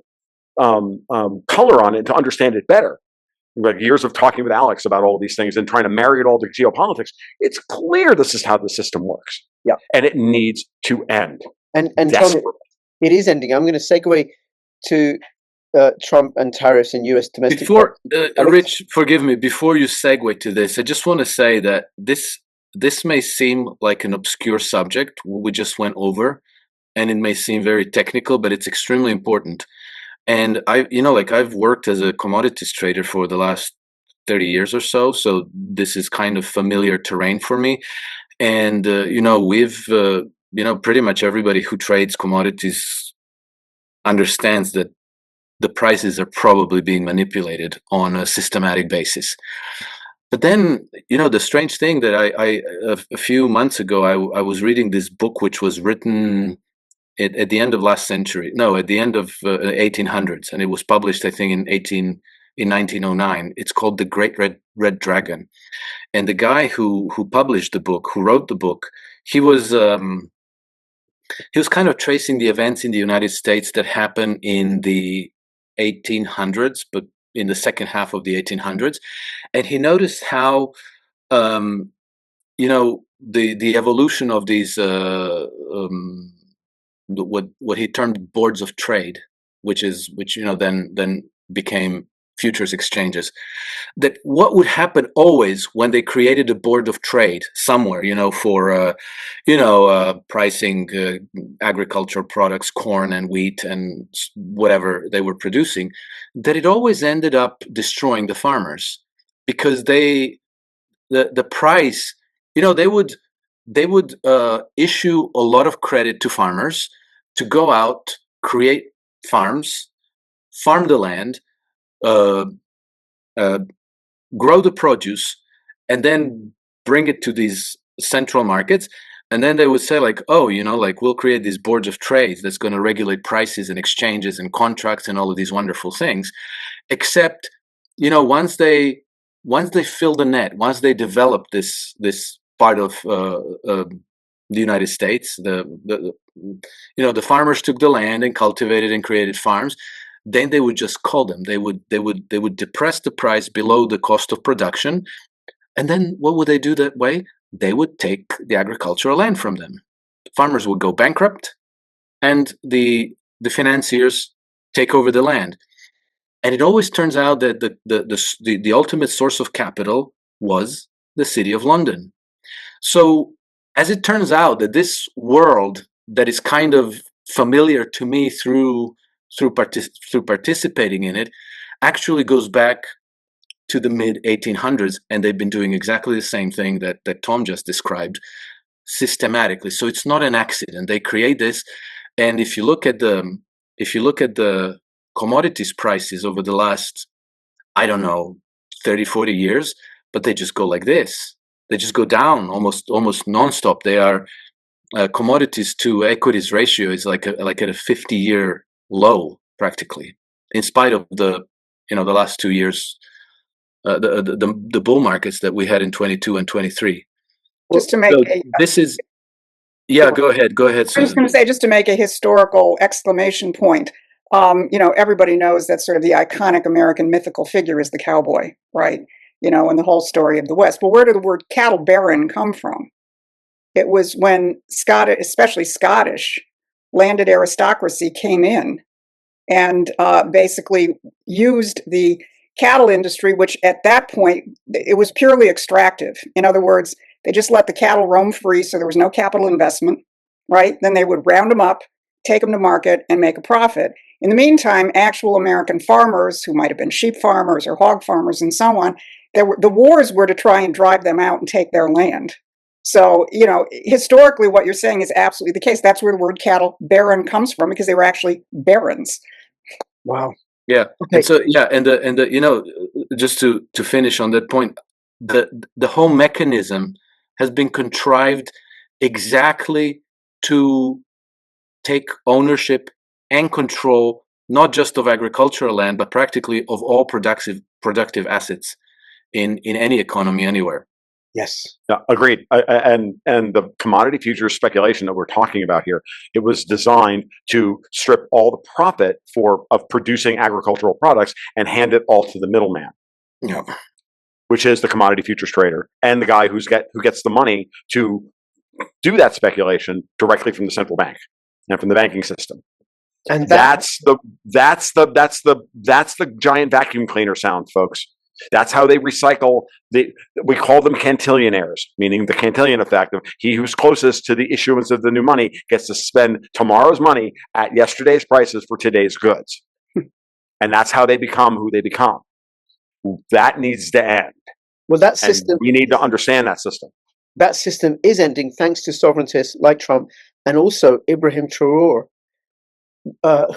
color on it to understand it better, like years of talking with Alex about all these things and trying to marry it all to geopolitics, it's clear this is how the system works. Yeah, and it needs to end. And Tom, it is ending. I'm going to segue to Trump and tariffs and U.S. domestic. Before, Rich, forgive me. Before you segue to this, I just want to say that this may seem like an obscure subject we just went over, and it may seem very technical, but it's extremely important. And I've worked as a commodities trader for the last 30 years or so, so this is kind of familiar terrain for me. And we've pretty much everybody who trades commodities understands that the prices are probably being manipulated on a systematic basis. But then, the strange thing that a few months ago, I was reading this book, which was written at the end of last century. No, at the end of 1800s, and it was published, I think, in 1909. It's called The Great Red Dragon. And the guy who published the book, who wrote the book, he was kind of tracing the events in the United States that happened in the 1800s, but in the second half of the 1800s, and he noticed how the evolution of these what he termed boards of trade, which then became futures exchanges, that what would happen always when they created a board of trade somewhere, for pricing agricultural products, corn and wheat and whatever they were producing, that it always ended up destroying the farmers, because the price, they would issue a lot of credit to farmers to go out, create farms, farm the land, grow the produce, and then bring it to these central markets. And then they would say, like, oh, we'll create these boards of trade that's going to regulate prices and exchanges and contracts and all of these wonderful things. Except, once they fill the net, once they develop this part of the United States, the farmers took the land and cultivated and created farms. Then they would just call them. They would depress the price below the cost of production, and then what would they do that way? They would take the agricultural land from them. The farmers would go bankrupt, and the financiers take over the land. And it always turns out that the ultimate source of capital was the City of London. So, as it turns out, that this world that is kind of familiar to me through participating in it actually goes back to the mid 1800s, and they've been doing exactly the same thing that Tom just described systematically. So it's not an accident. They create this, and if you look at the commodities prices over the last, I don't know, 30, 40 years, but they just go like this. They just go down almost nonstop. They are commodities to equities ratio is like at a 50-year low practically, in spite of the last 2 years, the bull markets that we had in 22 and 23. Just to make go ahead, Susan. I was just going to say, just to make a historical exclamation point. Everybody knows that sort of the iconic American mythical figure is the cowboy, right? And the whole story of the West. Well, where did the word cattle baron come from? It was when especially Scottish landed aristocracy came in and basically used the cattle industry, which at that point, it was purely extractive. In other words, they just let the cattle roam free, so there was no capital investment. right? Then they would round them up, take them to market, and make a profit. In the meantime, actual American farmers, who might have been sheep farmers or hog farmers and so on, the wars were to try and drive them out and take their land. So, historically, what you're saying is absolutely the case. That's where the word cattle baron comes from, because they were actually barons. Wow. Yeah. Okay. And so, yeah, and just to finish on that point, the whole mechanism has been contrived exactly to take ownership and control not just of agricultural land, but practically of all productive assets in any economy anywhere. Yes. Yeah, agreed. And the commodity futures speculation that we're talking about here, it was designed to strip all the profit of producing agricultural products and hand it all to the middleman. Yeah. Which is the commodity futures trader and the guy who gets the money to do that speculation directly from the central bank and from the banking system. And that's the giant vacuum cleaner sound, folks. That's how they recycle. We call them cantillionaires, meaning the Cantillon effect of he who's closest to the issuance of the new money gets to spend tomorrow's money at yesterday's prices for today's goods. And that's how they become who they become. That needs to end. Well, that system, we need to understand that system. That system is ending thanks to sovereigntists like Trump and also Ibrahim Traore,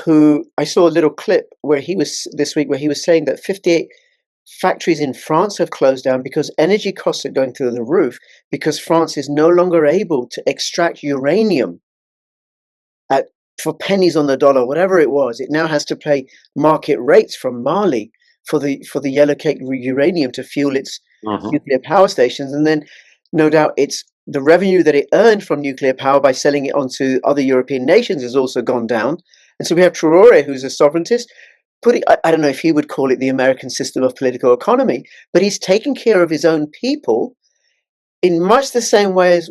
who I saw a little clip this week where he was saying that 58 factories in France have closed down because energy costs are going through the roof, because France is no longer able to extract uranium for pennies on the dollar, whatever it was. It now has to pay market rates from Mali for the yellow cake uranium to fuel its nuclear power stations. And then no doubt it's the revenue that it earned from nuclear power by selling it onto other European nations has also gone down. And so we have Traore, who's a sovereigntist, I don't know if he would call it the American system of political economy, but he's taking care of his own people in much the same way as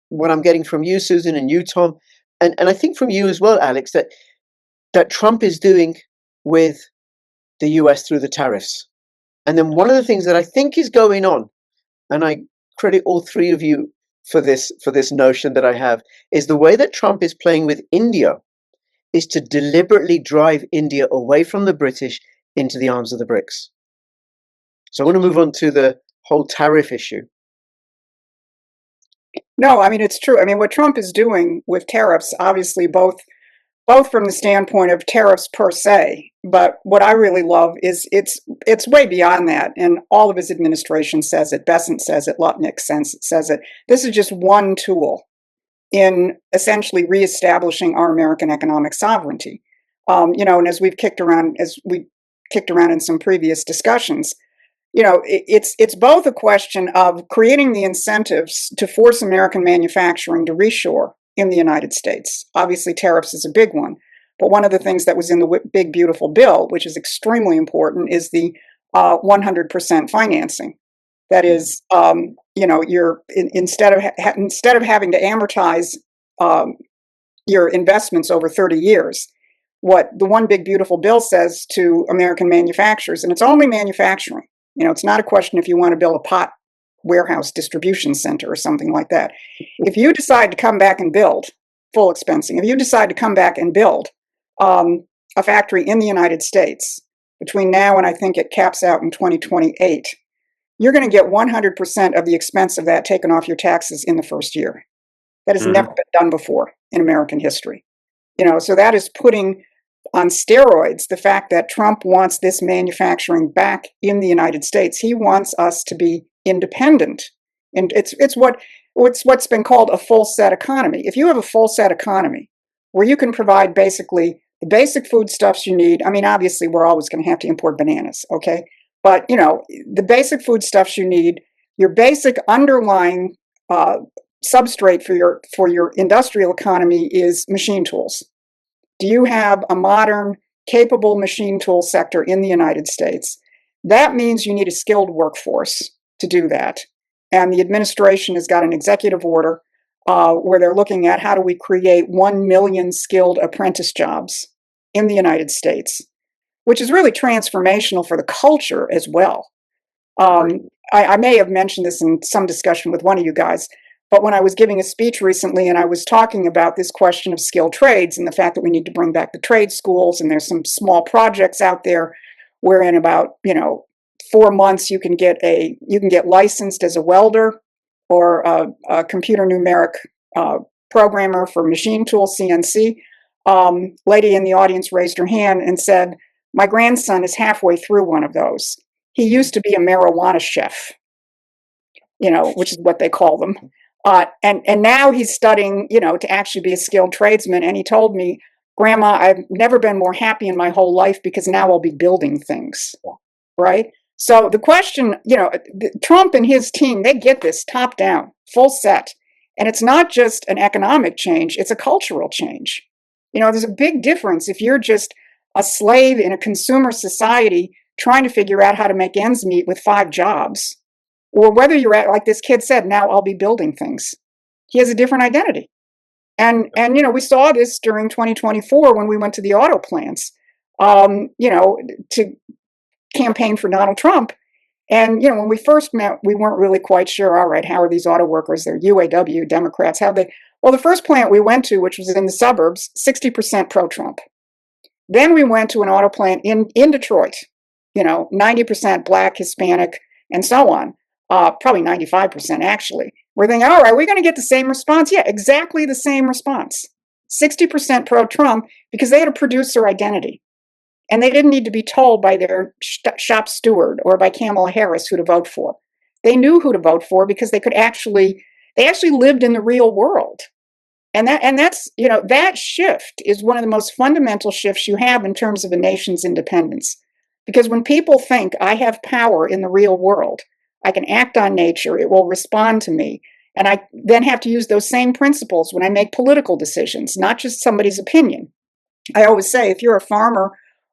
what I'm getting from you, Susan, and you, Tom, and I think from you as well, Alex, that Trump is doing with the US through the tariffs. And then one of the things that I think is going on, and I credit all three of you for this notion that I have, is the way that Trump is playing with India is to deliberately drive India away from the British into the arms of the BRICS. So I want to move on to the whole tariff issue. No, I mean, it's true. I mean, what Trump is doing with tariffs, obviously, both from the standpoint of tariffs per se, but what I really love is it's way beyond that. And all of his administration says it. Bessent says it. Lutnick says it. This is just one tool in essentially reestablishing our American economic sovereignty. And as we kicked around in some previous discussions, it's both a question of creating the incentives to force American manufacturing to reshore in the United States. Obviously, tariffs is a big one. But one of the things that was in the big, beautiful bill, which is extremely important, is the 100% financing. That is, you're instead of having to amortize your investments over 30 years, what the one big beautiful bill says to American manufacturers, and it's only manufacturing. It's not a question if you want to build a pot warehouse distribution center or something like that. If you decide to come back and build full expensing, if you decide to come back and build a factory in the United States between now and I think it caps out in 2028. You're going to get 100% of the expense of that taken off your taxes in the first year. That has never been done before in American history. So that is putting on steroids the fact that Trump wants this manufacturing back in the United States. He wants us to be independent. And it's what's been called a full set economy. If you have a full set economy where you can provide basically the basic foodstuffs you need, I mean, obviously we're always going to have to import bananas, okay? But, the basic foodstuffs you need, your basic underlying substrate for your industrial economy is machine tools. Do you have a modern, capable machine tool sector in the United States? That means you need a skilled workforce to do that. And the administration has got an executive order where they're looking at how do we create 1 million skilled apprentice jobs in the United States, which is really transformational for the culture as well. I may have mentioned this in some discussion with one of you guys, But when I was giving a speech recently and I was talking about this question of skilled trades and the fact that we need to bring back the trade schools, and there's some small projects out there where in about 4 months you can get licensed as a welder or a computer numeric programmer for machine tool CNC. Lady in the audience raised her hand and said, "My grandson is halfway through one of those. He used to be a marijuana chef," which is what they call them. And now he's studying, to actually be a skilled tradesman. And he told me, "Grandma, I've never been more happy in my whole life because now I'll be building things." Right? So the question, Trump and his team, they get this top down, full set. And it's not just an economic change, it's a cultural change. There's a big difference if you're just a slave in a consumer society trying to figure out how to make ends meet with 5 jobs, or whether you're at, like this kid said, now I'll be building things. He has a different identity. And we saw this during 2024 when we went to the auto plants, to campaign for Donald Trump. And, when we first met, we weren't really quite sure, all right, how are these auto workers? They're UAW, Democrats, well, the first plant we went to, which was in the suburbs, 60% pro-Trump. Then we went to an auto plant in Detroit, 90% Black, Hispanic, and so on. Probably 95% actually. We're thinking, all right, we're going to get the same response. Yeah, exactly the same response. 60% pro-Trump because they had a producer identity. And they didn't need to be told by their shop steward or by Kamala Harris who to vote for. They knew who to vote for because they actually lived in the real world. And that's, that shift is one of the most fundamental shifts you have in terms of a nation's independence. Because when people think I have power in the real world, I can act on nature, it will respond to me. And I then have to use those same principles when I make political decisions, not just somebody's opinion. I always say, if you're a farmer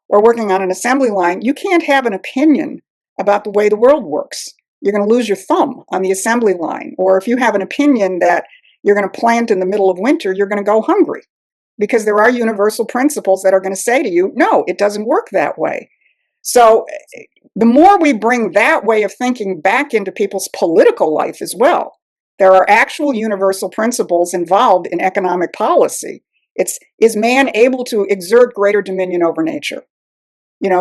or working on an assembly line, you can't have an opinion about the way the world works. You're going to lose your thumb on the assembly line. Or if you have an opinion that you're going to plant in the middle of winter, you're going to go hungry. Because there are universal principles that are going to say to you, no, it doesn't work that way. So the more we bring that way of thinking back into people's political life as well, there are actual universal principles involved in economic policy. Is man able to exert greater dominion over nature?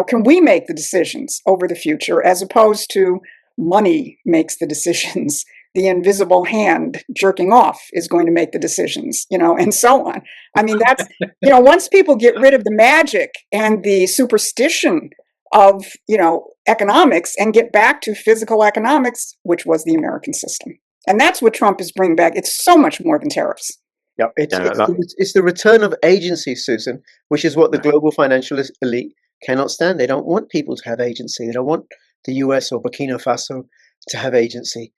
Can we make the decisions over the future as opposed to money makes the decisions? The invisible hand jerking off is going to make the decisions, and so on. I mean, that's, once people get rid of the magic and the superstition of, economics and get back to physical economics, which was the American system. And that's what Trump is bringing back. It's so much more than tariffs. Yeah, it's the return of agency, Susan, which is what the global financial elite cannot stand. They don't want people to have agency. They don't want the US or Burkina Faso to have agency.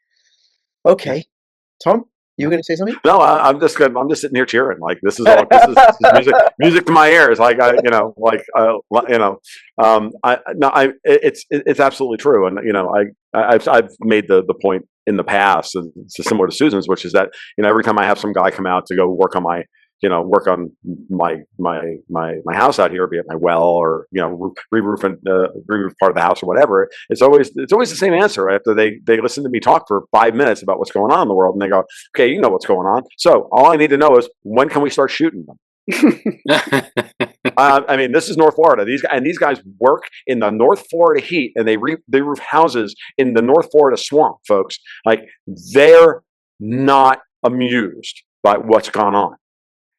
Okay, Tom, you were going to say something? No, I'm just sitting here cheering. Like this is music to my ears. Like it's absolutely true. And I've made the point in the past, and it's similar to Susan's, which is that every time I have some guy come out to go work on my house out here, be it my well or re-roof part of the house or whatever, it's always the same answer after they listen to me talk for 5 minutes about what's going on in the world, and they go, okay, you know what's going on, so all I need to know is when can we start shooting them? I mean, this is North Florida. These guys work in the North Florida heat, and they roof houses in the North Florida swamp, folks. Like, they're not amused by what's gone on.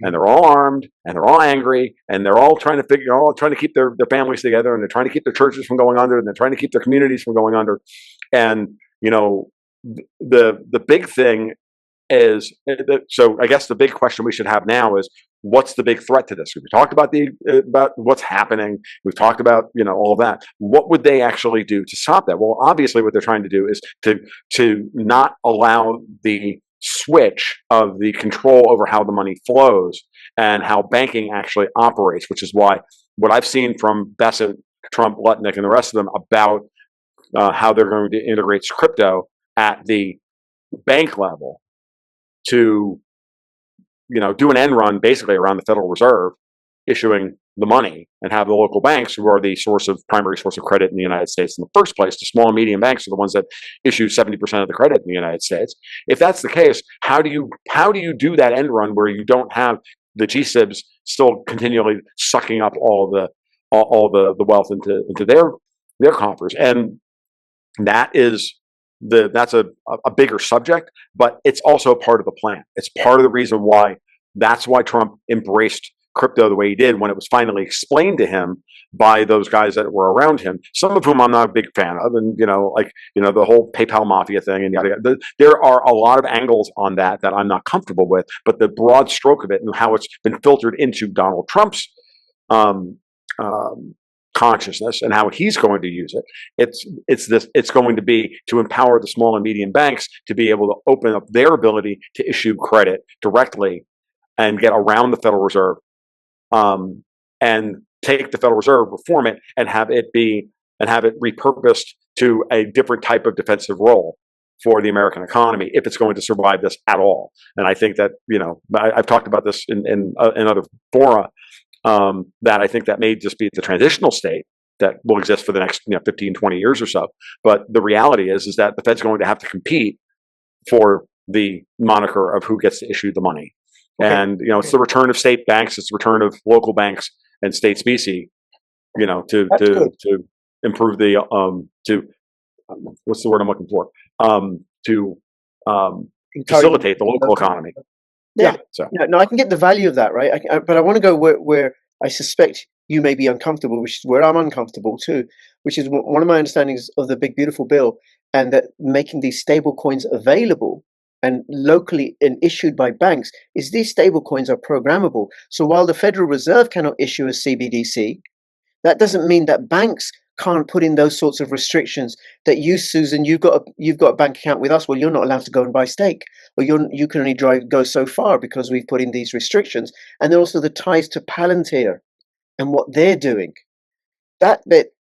And they're all armed, and they're all angry, and they're all trying to keep their families together, and they're trying to keep their churches from going under, and they're trying to keep their communities from going under. And the big thing is, so I guess the big question we should have now is, what's the big threat to this? We talked about about what's happening. We've talked about all of that. What would they actually do to stop that? Well, obviously, what they're trying to do is to not allow the switch of the control over how the money flows and how banking actually operates, which is why what I've seen from Bessent, Trump, Lutnick, and the rest of them about how they're going to integrate crypto at the bank level to do an end run basically around the Federal Reserve issuing the money and have the local banks, who are the primary source of credit in the United States in the first place. The small and medium banks are the ones that issue 70% of the credit in the United States. If that's the case, how do you do that end run where you don't have the GSIBs still continually sucking up all the wealth into their coffers? And that's a bigger subject, but it's also part of the plan. It's part of the reason why. That's why Trump embraced crypto the way he did when it was finally explained to him by those guys that were around him, some of whom I'm not a big fan of, and the whole PayPal mafia thing and yada yada. There are a lot of angles on that I'm not comfortable with, but the broad stroke of it and how it's been filtered into Donald Trump's consciousness and how he's going to use it. It's going to be to empower the small and medium banks to be able to open up their ability to issue credit directly and get around the Federal Reserve, and take the Federal Reserve, reform it, and have it repurposed to a different type of defensive role for the American economy if it's going to survive this at all. And I think that I've talked about this in other fora, that I think that may just be the transitional state that will exist for the next 15, 20 years or so. But the reality is that the Fed's going to have to compete for the moniker of who gets to issue the money. Okay. And it's the return of state banks, it's the return of local banks and state specie, to improve the what's the word I'm looking for? To facilitate the local economy. Yeah. So no, I can get the value of that, right? But I want to go where I suspect you may be uncomfortable, which is where I'm uncomfortable too, which is one of my understandings of the big beautiful bill, and that making these stable coins available and locally and issued by banks is these stable coins are programmable. So while the Federal Reserve cannot issue a CBDC, that doesn't mean that banks can't put in those sorts of restrictions that you, Susan, you've got a bank account with us. Well, you're not allowed to go and buy stake, or you can only go so far because we've put in these restrictions. And then also the ties to Palantir and what they're doing. That bit.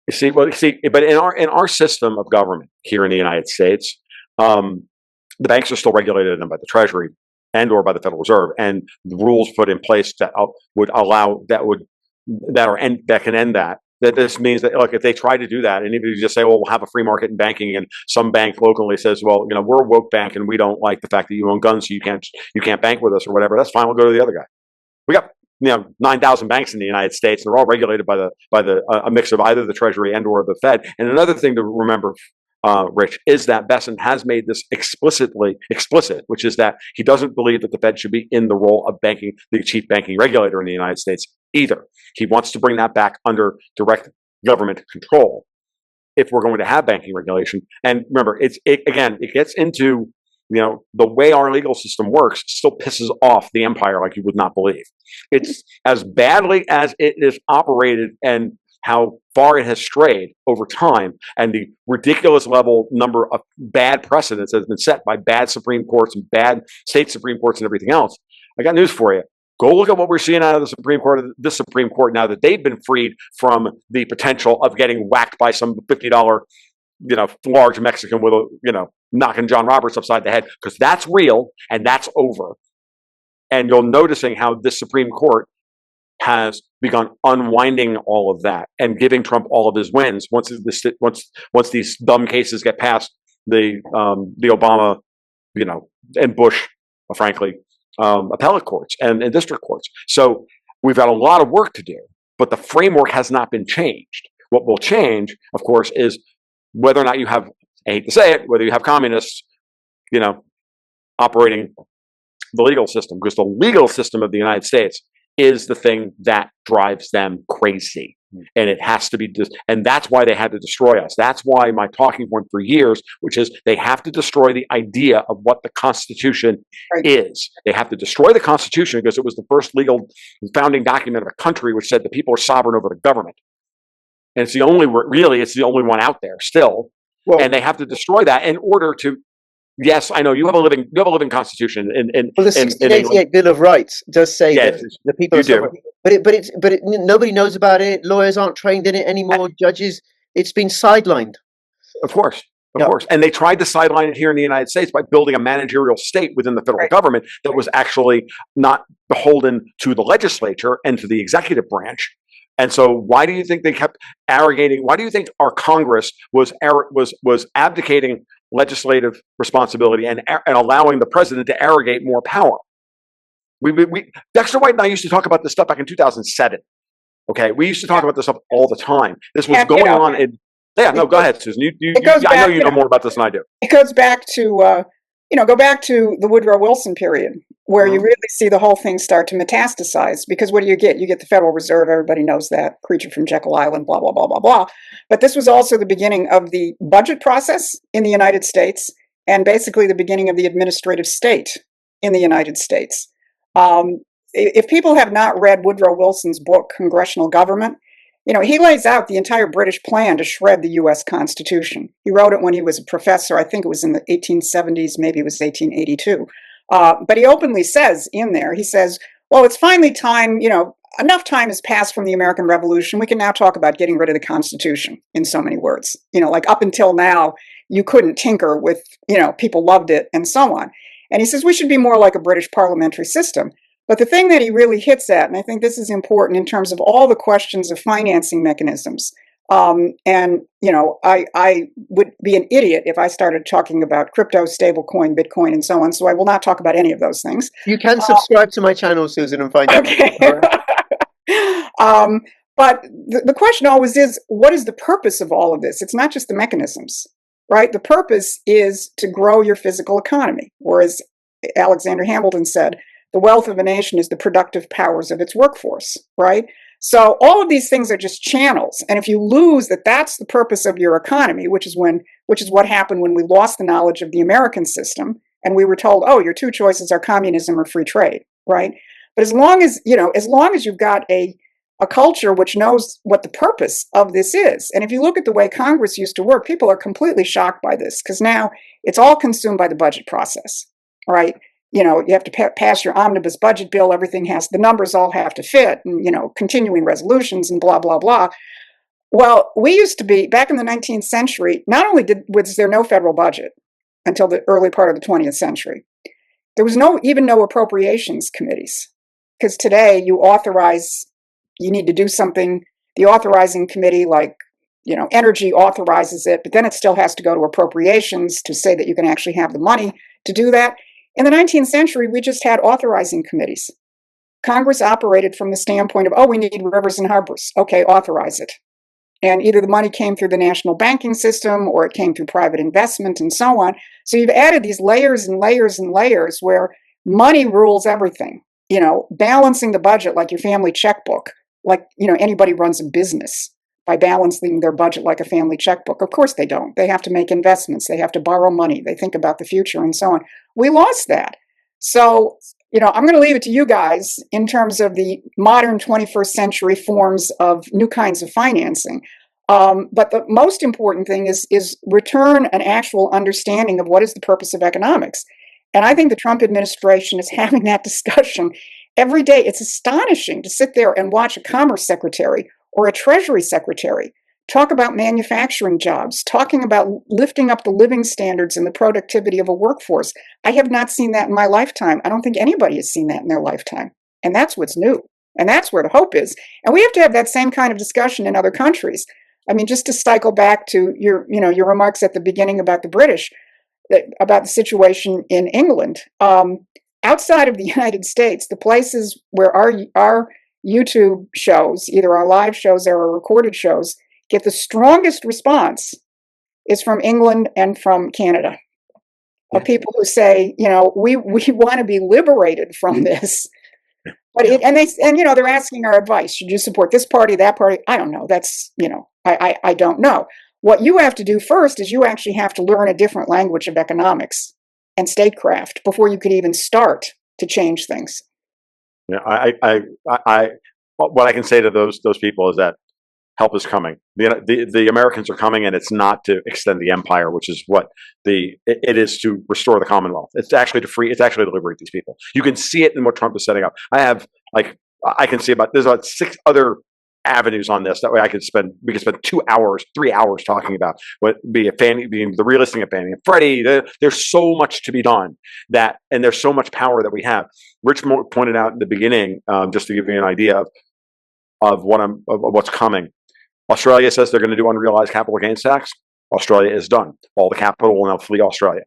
But in our system of government here in the United States, the banks are still regulated by the Treasury and or by the Federal Reserve, and the rules put in place that can end that. That this means that, look, if they try to do that, and if you just say, well, we'll have a free market in banking, and some bank locally says, well, we're a woke bank and we don't like the fact that you own guns, so you can't bank with us or whatever, that's fine. We'll go to the other guy. We got 9,000 banks in the United States, and they're all regulated by a mix of either the Treasury and or the Fed. And another thing to remember, Rich, is that Besson has made this explicit, which is that he doesn't believe that the Fed should be in the role of the chief banking regulator in the United States either. He wants to bring that back under direct government control if we're going to have banking regulation. And remember, it gets into the way our legal system works still pisses off the empire like you would not believe. It's as badly as it is operated and how far it has strayed over time, and the ridiculous number of bad precedents that has been set by bad Supreme Courts and bad state Supreme Courts and everything else. I got news for you. Go look at what we're seeing out of the Supreme Court, this Supreme Court, now that they've been freed from the potential of getting whacked by some $50, large Mexican with knocking John Roberts upside the head, because that's real and that's over. And you're noticing how this Supreme Court has begun unwinding all of that and giving Trump all of his wins once these dumb cases get past the Obama, and Bush, frankly, appellate courts and district courts. So we've got a lot of work to do, but the framework has not been changed. What will change, of course, is whether or not you have, I hate to say it, whether you have communists, operating the legal system, because the legal system of the United States is the thing that drives them crazy. And it has to be, and that's why they had to destroy us. That's why my talking point for years, which is they have to destroy the idea of what the Constitution is. They have to destroy the Constitution because it was the first legal founding document of a country which said the people are sovereign over the government. And it's the only one out there still. Well, and they have to destroy that in order to. Yes, I know you have a living constitution. The 1688 Bill of Rights does say that the people are sovereign. But nobody knows about it. Lawyers aren't trained in it anymore. Judges, it's been sidelined. Of course. And they tried to sideline it here in the United States by building a managerial state within the federal government that was actually not beholden to the legislature and to the executive branch. And so, why do you think they kept arrogating? Why do you think our Congress was abdicating legislative responsibility and allowing the president to arrogate more power? Dexter White and I used to talk about this stuff back in 2007. Okay, we used to talk about this stuff all the time. This was going on in. Yeah, no, go ahead, Susan. I know you know more about this than I do. It goes back to go back to the Woodrow Wilson period, where you really see the whole thing start to metastasize. Because what do you get? You get the Federal Reserve. Everybody knows that, creature from Jekyll Island, blah blah blah blah blah. But this was also the beginning of the budget process in the United States, and basically the beginning of the administrative state in the United States. If people have not read Woodrow Wilson's book, Congressional Government, he lays out the entire British plan to shred the U.S. Constitution. He wrote it when he was a professor. I think it was in the 1870s, maybe it was 1882. But he openly says in there, he says, well, it's finally time, enough time has passed from the American Revolution. We can now talk about getting rid of the Constitution, in so many words. Like up until now, you couldn't tinker with, people loved it and so on. And he says we should be more like a British parliamentary system. But the thing that he really hits at, and I think this is important in terms of all the questions of financing mechanisms, I would be an idiot if I started talking about crypto, stablecoin, Bitcoin, and so on. So I will not talk about any of those things. You can subscribe to my channel, Susan, and find out. Okay. But the question always is, what is the purpose of all of this? It's not just the mechanisms, right? The purpose is to grow your physical economy, or as Alexander Hamilton said, the wealth of a nation is the productive powers of its workforce, right? So all of these things are just channels. And if you lose that that's the purpose of your economy, which is what happened when we lost the knowledge of the American system, and we were told, oh, your two choices are communism or free trade, right? But as long as you've got a culture which knows what the purpose of this is, and if you look at the way Congress used to work, people are completely shocked by this, because now it's all consumed by the budget process, right? You have to pass your omnibus budget bill. The numbers all have to fit, and, continuing resolutions and blah, blah, blah. Well, we used to be, back in the 19th century, not only was there no federal budget until the early part of the 20th century, there was even no appropriations committees. Because today you need to do something, the authorizing committee, energy authorizes it, but then it still has to go to appropriations to say that you can actually have the money to do that. In the 19th century, we just had authorizing committees. Congress operated from the standpoint of, we need rivers and harbors. Okay, authorize it. And either the money came through the national banking system, or it came through private investment and so on. So you've added these layers and layers and layers where money rules everything. Balancing the budget like your family checkbook, anybody runs a business by balancing their budget like a family checkbook. Of course they don't. They have to make investments. They have to borrow money. They think about the future and so on. We lost that. So, I'm going to leave it to you guys in terms of the modern 21st century forms of new kinds of financing. But the most important thing is return an actual understanding of what is the purpose of economics. And I think the Trump administration is having that discussion every day. It's astonishing to sit there and watch a commerce secretary or a treasury secretary talk about manufacturing jobs, talking about lifting up the living standards and the productivity of a workforce. I have not seen that in my lifetime. I don't think anybody has seen that in their lifetime. And that's what's new. And that's where the hope is. And we have to have that same kind of discussion in other countries. I mean, just to cycle back to your remarks at the beginning about the British, about the situation in England. Outside of the United States, the places where our YouTube shows, either our live shows or our recorded shows, get the strongest response is from England and from Canada. Of people who say, we want to be liberated from this. But they're asking our advice. Should you support this party, that party? I don't know. That's, I don't know. What you have to do first is you actually have to learn a different language of economics and statecraft before you could even start to change things. Yeah, what I can say to those people is that help is coming. The Americans are coming, and it's not to extend the empire, which is what it is to restore the Commonwealth. It's actually to liberate these people. You can see it in what Trump is setting up. I can see there's about 6 other avenues on this. That way, we could spend 2 hours, 3 hours talking about what being the relisting of Fannie and Freddie. There's so much to be done and there's so much power that we have. Rich pointed out in the beginning, just to give you an idea of what's coming. Australia says they're going to do unrealized capital gains tax. Australia is done. All the capital will now flee Australia.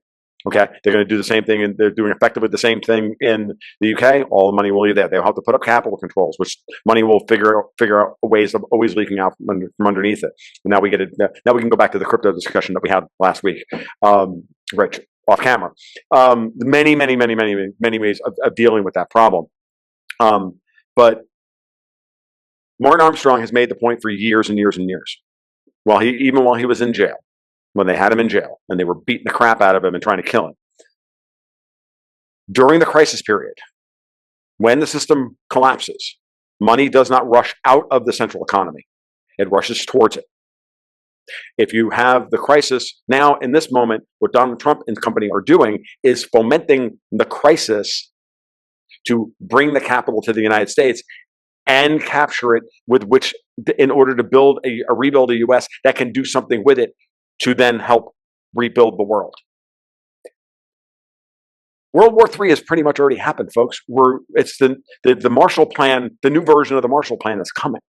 Okay, they're going to do the same thing, and they're doing effectively the same thing in the UK. All the money will leave there. They'll have to put up capital controls, which money will figure out ways of always leaking out from underneath it. And now we get it. Now we can go back to the crypto discussion that we had last week, Rich, off camera. Many ways of dealing with that problem. But Martin Armstrong has made the point for years and years and years. Even while he was in jail, when they had him in jail and they were beating the crap out of him and trying to kill him. During the crisis period, when the system collapses, money does not rush out of the central economy. It rushes towards it. If you have the crisis now in this moment, what Donald Trump and company are doing is fomenting the crisis to bring the capital to the United States and capture it in order to rebuild a U.S. that can do something with it to then help rebuild the world. World War III has pretty much already happened, folks. It's the Marshall Plan, the new version of the Marshall Plan that's coming.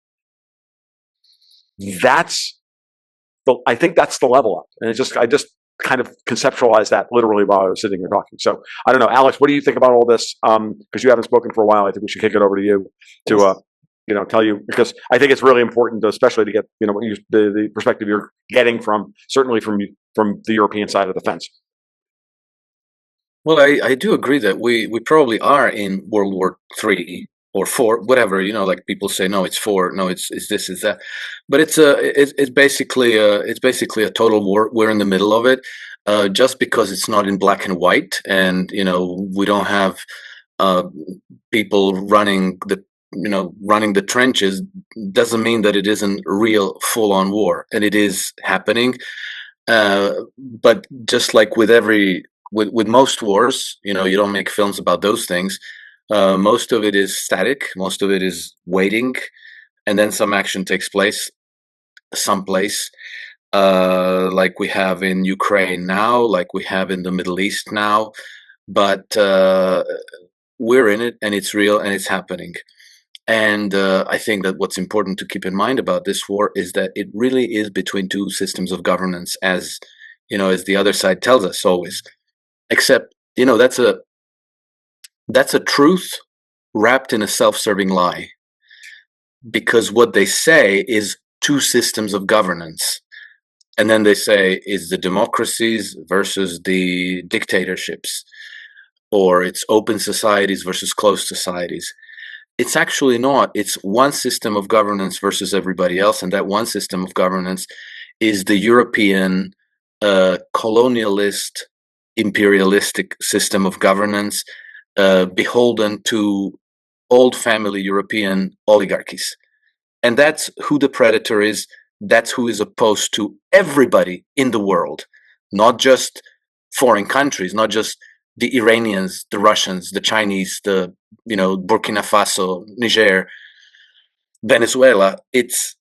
I think that's the level up. And I just kind of conceptualized that literally while I was sitting here talking. So I don't know, Alex, what do you think about all this? Because you haven't spoken for a while. I think we should kick it over to you to tell you, because I think it's really important, especially to get the perspective you're getting certainly from the European side of the fence. Well, I do agree that we probably are in World War III or IV, whatever, like people say, no, it's IV, no, it's this, it's that, but it's basically a total war. We're in the middle of it, just because it's not in black and white, and we don't have people running the trenches, doesn't mean that it isn't real full-on war, and it is happening. But just like with most wars, you don't make films about those things. Most of it is static. Most of it is waiting, and then some action takes place someplace, like we have in Ukraine now, like we have in the Middle East now. But we're in it, and it's real, and it's happening. And I think that what's important to keep in mind about this war is that it really is between two systems of governance, as the other side tells us always. Except, that's a truth wrapped in a self-serving lie, because what they say is two systems of governance, and then they say is the democracies versus the dictatorships, or it's open societies versus closed societies. It's actually not. It's one system of governance versus everybody else, and that one system of governance is the European colonialist, imperialistic system of governance, beholden to old family European oligarchies. And that's who the predator is. That's who is opposed to everybody in the world, not just foreign countries, not just the Iranians, the Russians, the Chinese, the Burkina Faso, Niger, Venezuela. It's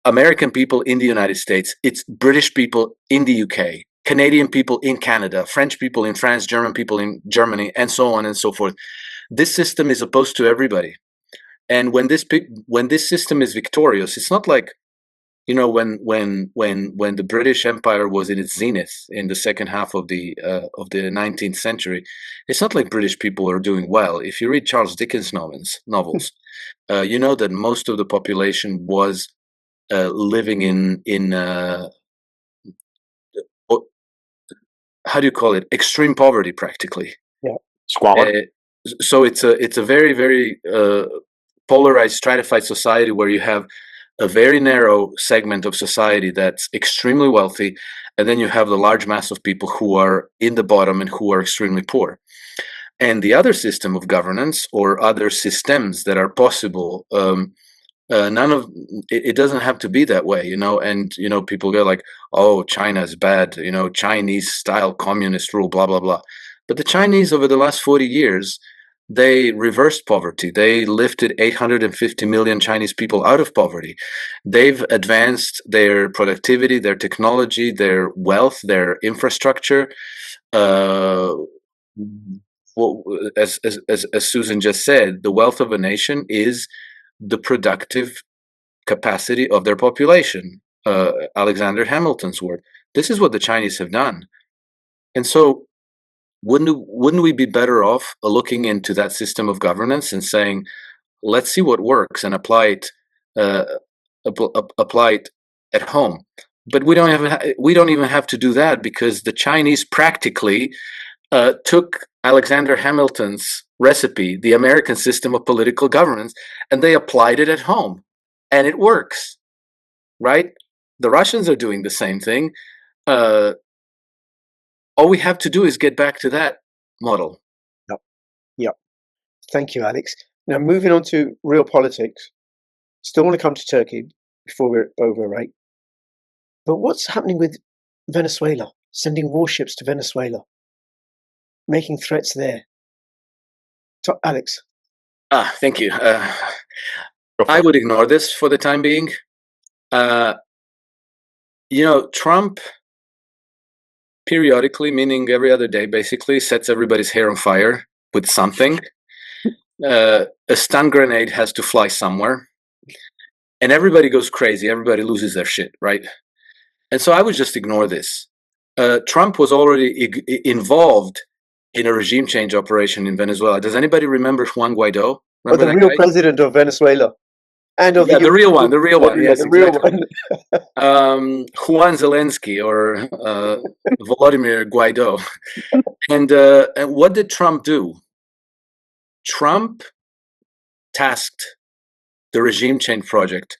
American people in the United States. It's British people in the UK, Canadian people in Canada, French people in France, German people in Germany, and so on and so forth. This system is opposed to everybody. And when this system is victorious, it's not like when the British Empire was in its zenith in the second half of the 19th century. It's not like British people are doing well. If you read Charles Dickens novels, you know that most of the population was living in how do you call it? Extreme poverty, practically. Yeah, squalor. So it's a very, very polarized, stratified society where you have a very narrow segment of society that's extremely wealthy, and then you have the large mass of people who are in the bottom and who are extremely poor. And the other system of governance, or other systems that are possible, it doesn't have to be that way, and people go like, oh, China is bad, Chinese style communist rule, blah blah blah. But the Chinese over the last 40 years They reversed poverty. They lifted 850 million Chinese people out of poverty. They've advanced their productivity, their technology, their wealth, their infrastructure. Well, as Susan just said, the wealth of a nation is the productive capacity of their population. Alexander Hamilton's word. This is what the Chinese have done. And so wouldn't we be better off looking into that system of governance and saying, let's see what works and apply it at home? But we don't even have to do that, because the Chinese practically took Alexander Hamilton's recipe, the American system of political governance, and they applied it at home, and it works, right? The Russians are doing the same thing. All we have to do is get back to that model. Yep. Thank you, Alex. Now, moving on to real politics. Still want to come to Turkey before we're over, right? But what's happening with Venezuela? Sending warships to Venezuela, making threats there. Alex. Thank you. I would ignore this for the time being. Trump periodically, meaning every other day, basically sets everybody's hair on fire with something. A stun grenade has to fly somewhere, and everybody goes crazy. Everybody loses their shit, right? And so I would just ignore this. Trump was already involved in a regime change operation in Venezuela. Does anybody remember Juan Guaido? The real president of Venezuela. And of the real one. Yes, the real exactly. One. Juan Zelensky or Volodymyr Guaido. And what did Trump do? Trump tasked the regime change project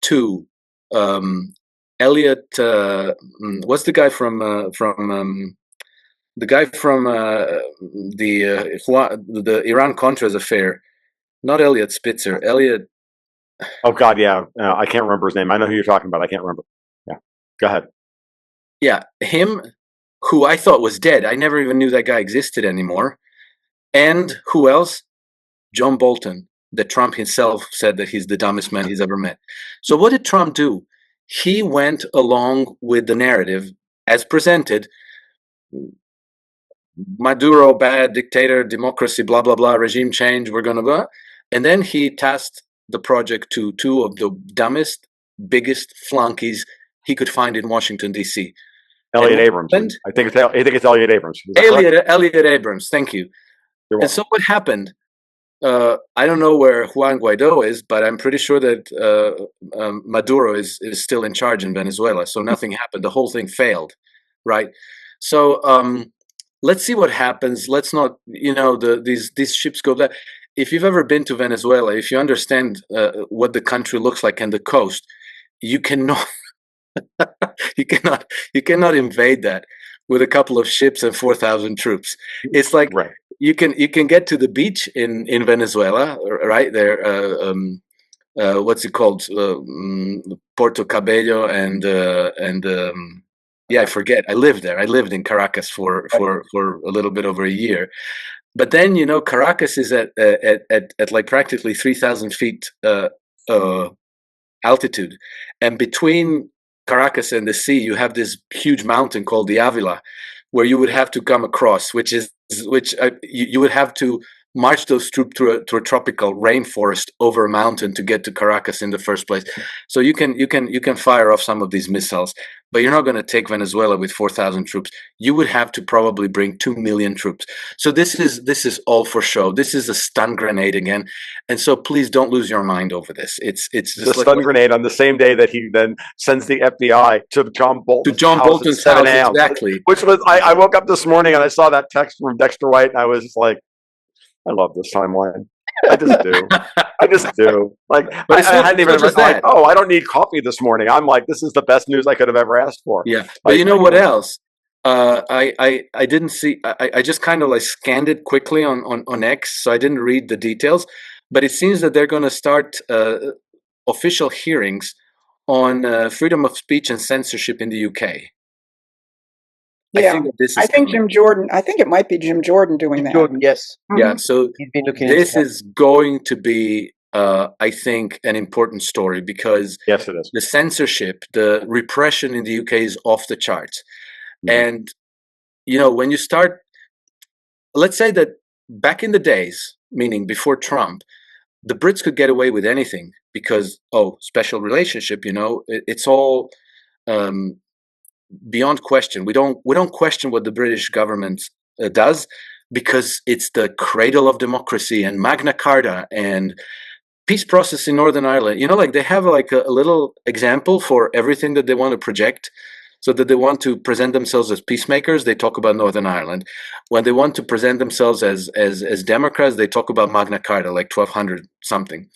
to Elliot. What's the guy from the Iran Contras affair? Not Elliot Spitzer. Elliot. Oh God, yeah. I can't remember his name. I know who you're talking about. I can't remember. Yeah, go ahead. Yeah, him, who I thought was dead. I never even knew that guy existed anymore. And who else? John Bolton, that Trump himself said that he's the dumbest man he's ever met. So what did Trump do? He went along with the narrative as presented. Maduro, bad dictator, democracy, blah, blah, blah, regime change, we're going to blah. And then he tasked the project to two of the dumbest, biggest flunkies he could find in Washington, D.C. Elliot Abrams. I think it's Elliot Abrams. Elliot Abrams, thank you. And so what happened? I don't know where Juan Guaido is, but I'm pretty sure that Maduro is still in charge in Venezuela. So nothing happened. The whole thing failed, right? So let's see what happens. Let's not, these ships go there. If you've ever been to Venezuela, if you understand what the country looks like and the coast, you cannot you cannot invade that with a couple of ships and 4,000 troops. It's like you can get to the beach in Venezuela, right there. What's it called? Puerto Cabello and I forget. I lived there. I lived in Caracas for a little bit over a year. But then Caracas is at like practically 3,000 feet altitude, and between Caracas and the sea, you have this huge mountain called the Avila, where you would have to come across, which you would have to march those troops through a tropical rainforest over a mountain to get to Caracas in the first place. So you can fire off some of these missiles, but you're not going to take Venezuela with 4,000 troops. You would have to probably bring 2 million troops. So this is all for show. This is a stun grenade again, and so please don't lose your mind over this. It's just the stun grenade on the same day that he then sends the FBI to John Bolton's house, exactly. Which was I woke up this morning and I saw that text from Dexter White, and I was just like, I love this timeline. I just do. I just do. Like, I hadn't even like, I don't need coffee this morning. I'm like, this is the best news I could have ever asked for. Yeah. But you know what else? I didn't see. I just kind of like scanned it quickly on X, so I didn't read the details. But it seems that they're going to start official hearings on freedom of speech and censorship in the UK. I Yeah. think that this is I think coming. Jim Jordan, I think it might be Jim Jordan doing that. Jordan, yes, Yeah, Mhm. so he's been looking into this that. is going to be, I think, an important story because Yes, it is. the censorship, the repression in the UK is off the charts. And, when you start, let's say that back in the days, meaning before Trump, the Brits could get away with anything because, special relationship, it's all um, beyond question. We don't question what the British government does because it's the cradle of democracy and Magna Carta and peace process in Northern Ireland. Like they have like a little example for everything that they want to project. So that they want to present themselves as peacemakers, they talk about Northern Ireland. When they want to present themselves as Democrats, they talk about Magna Carta, like 1200 something.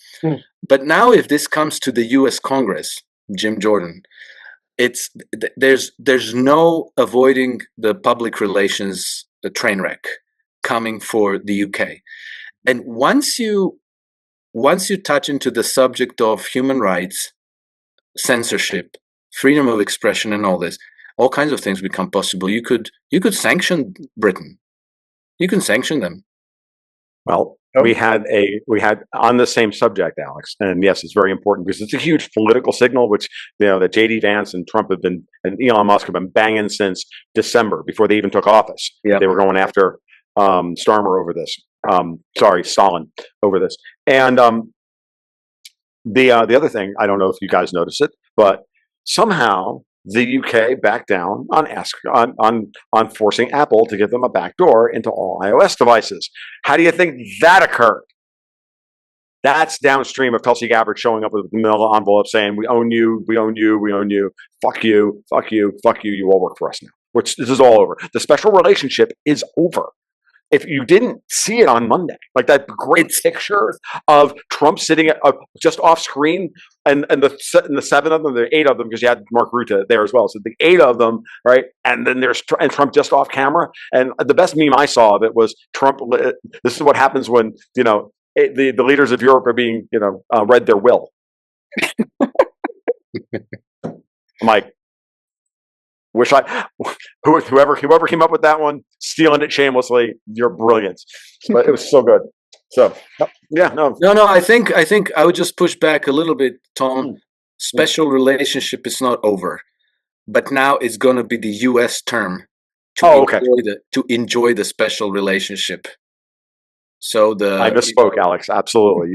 But now, if this comes to the U.S. Congress, Jim Jordan, there's no avoiding the public relations train wreck coming for the UK. And once you touch into the subject of human rights, censorship, freedom of expression, and all this, all kinds of things become possible. You could sanction Britain. You can sanction them. Well, we had on the same subject, Alex, and yes, it's very important because it's a huge political signal, which that JD Vance and Trump have been, and Elon Musk have been banging since December before they even took office. Yeah. They were going after Stalin over this, and the other thing, I don't know if you guys noticed it, but somehow the UK backed down on forcing Apple to give them a backdoor into all iOS devices. How do you think that occurred? That's downstream of Tulsi Gabbard showing up with a manila envelope saying, "We own you, we own you, we own you. Fuck you, fuck you, fuck you. You all work for us now." Which this is all over. The special relationship is over. If you didn't see it on Monday, like that great picture of Trump sitting just off screen, and the 7 of them, the 8 of them, because you had Mark Rutte there as well. So the 8 of them, right? And then there's Trump just off camera. And the best meme I saw of it was Trump. This is what happens when the leaders of Europe are being read their will. I'm like, whoever came up with that one, stealing it shamelessly. You're brilliant, but it was so good. So yeah, no. I think I would just push back a little bit, Tom. Special relationship is not over, but now it's going to be the U.S. term to enjoy the special relationship. So I misspoke, Alex. Absolutely,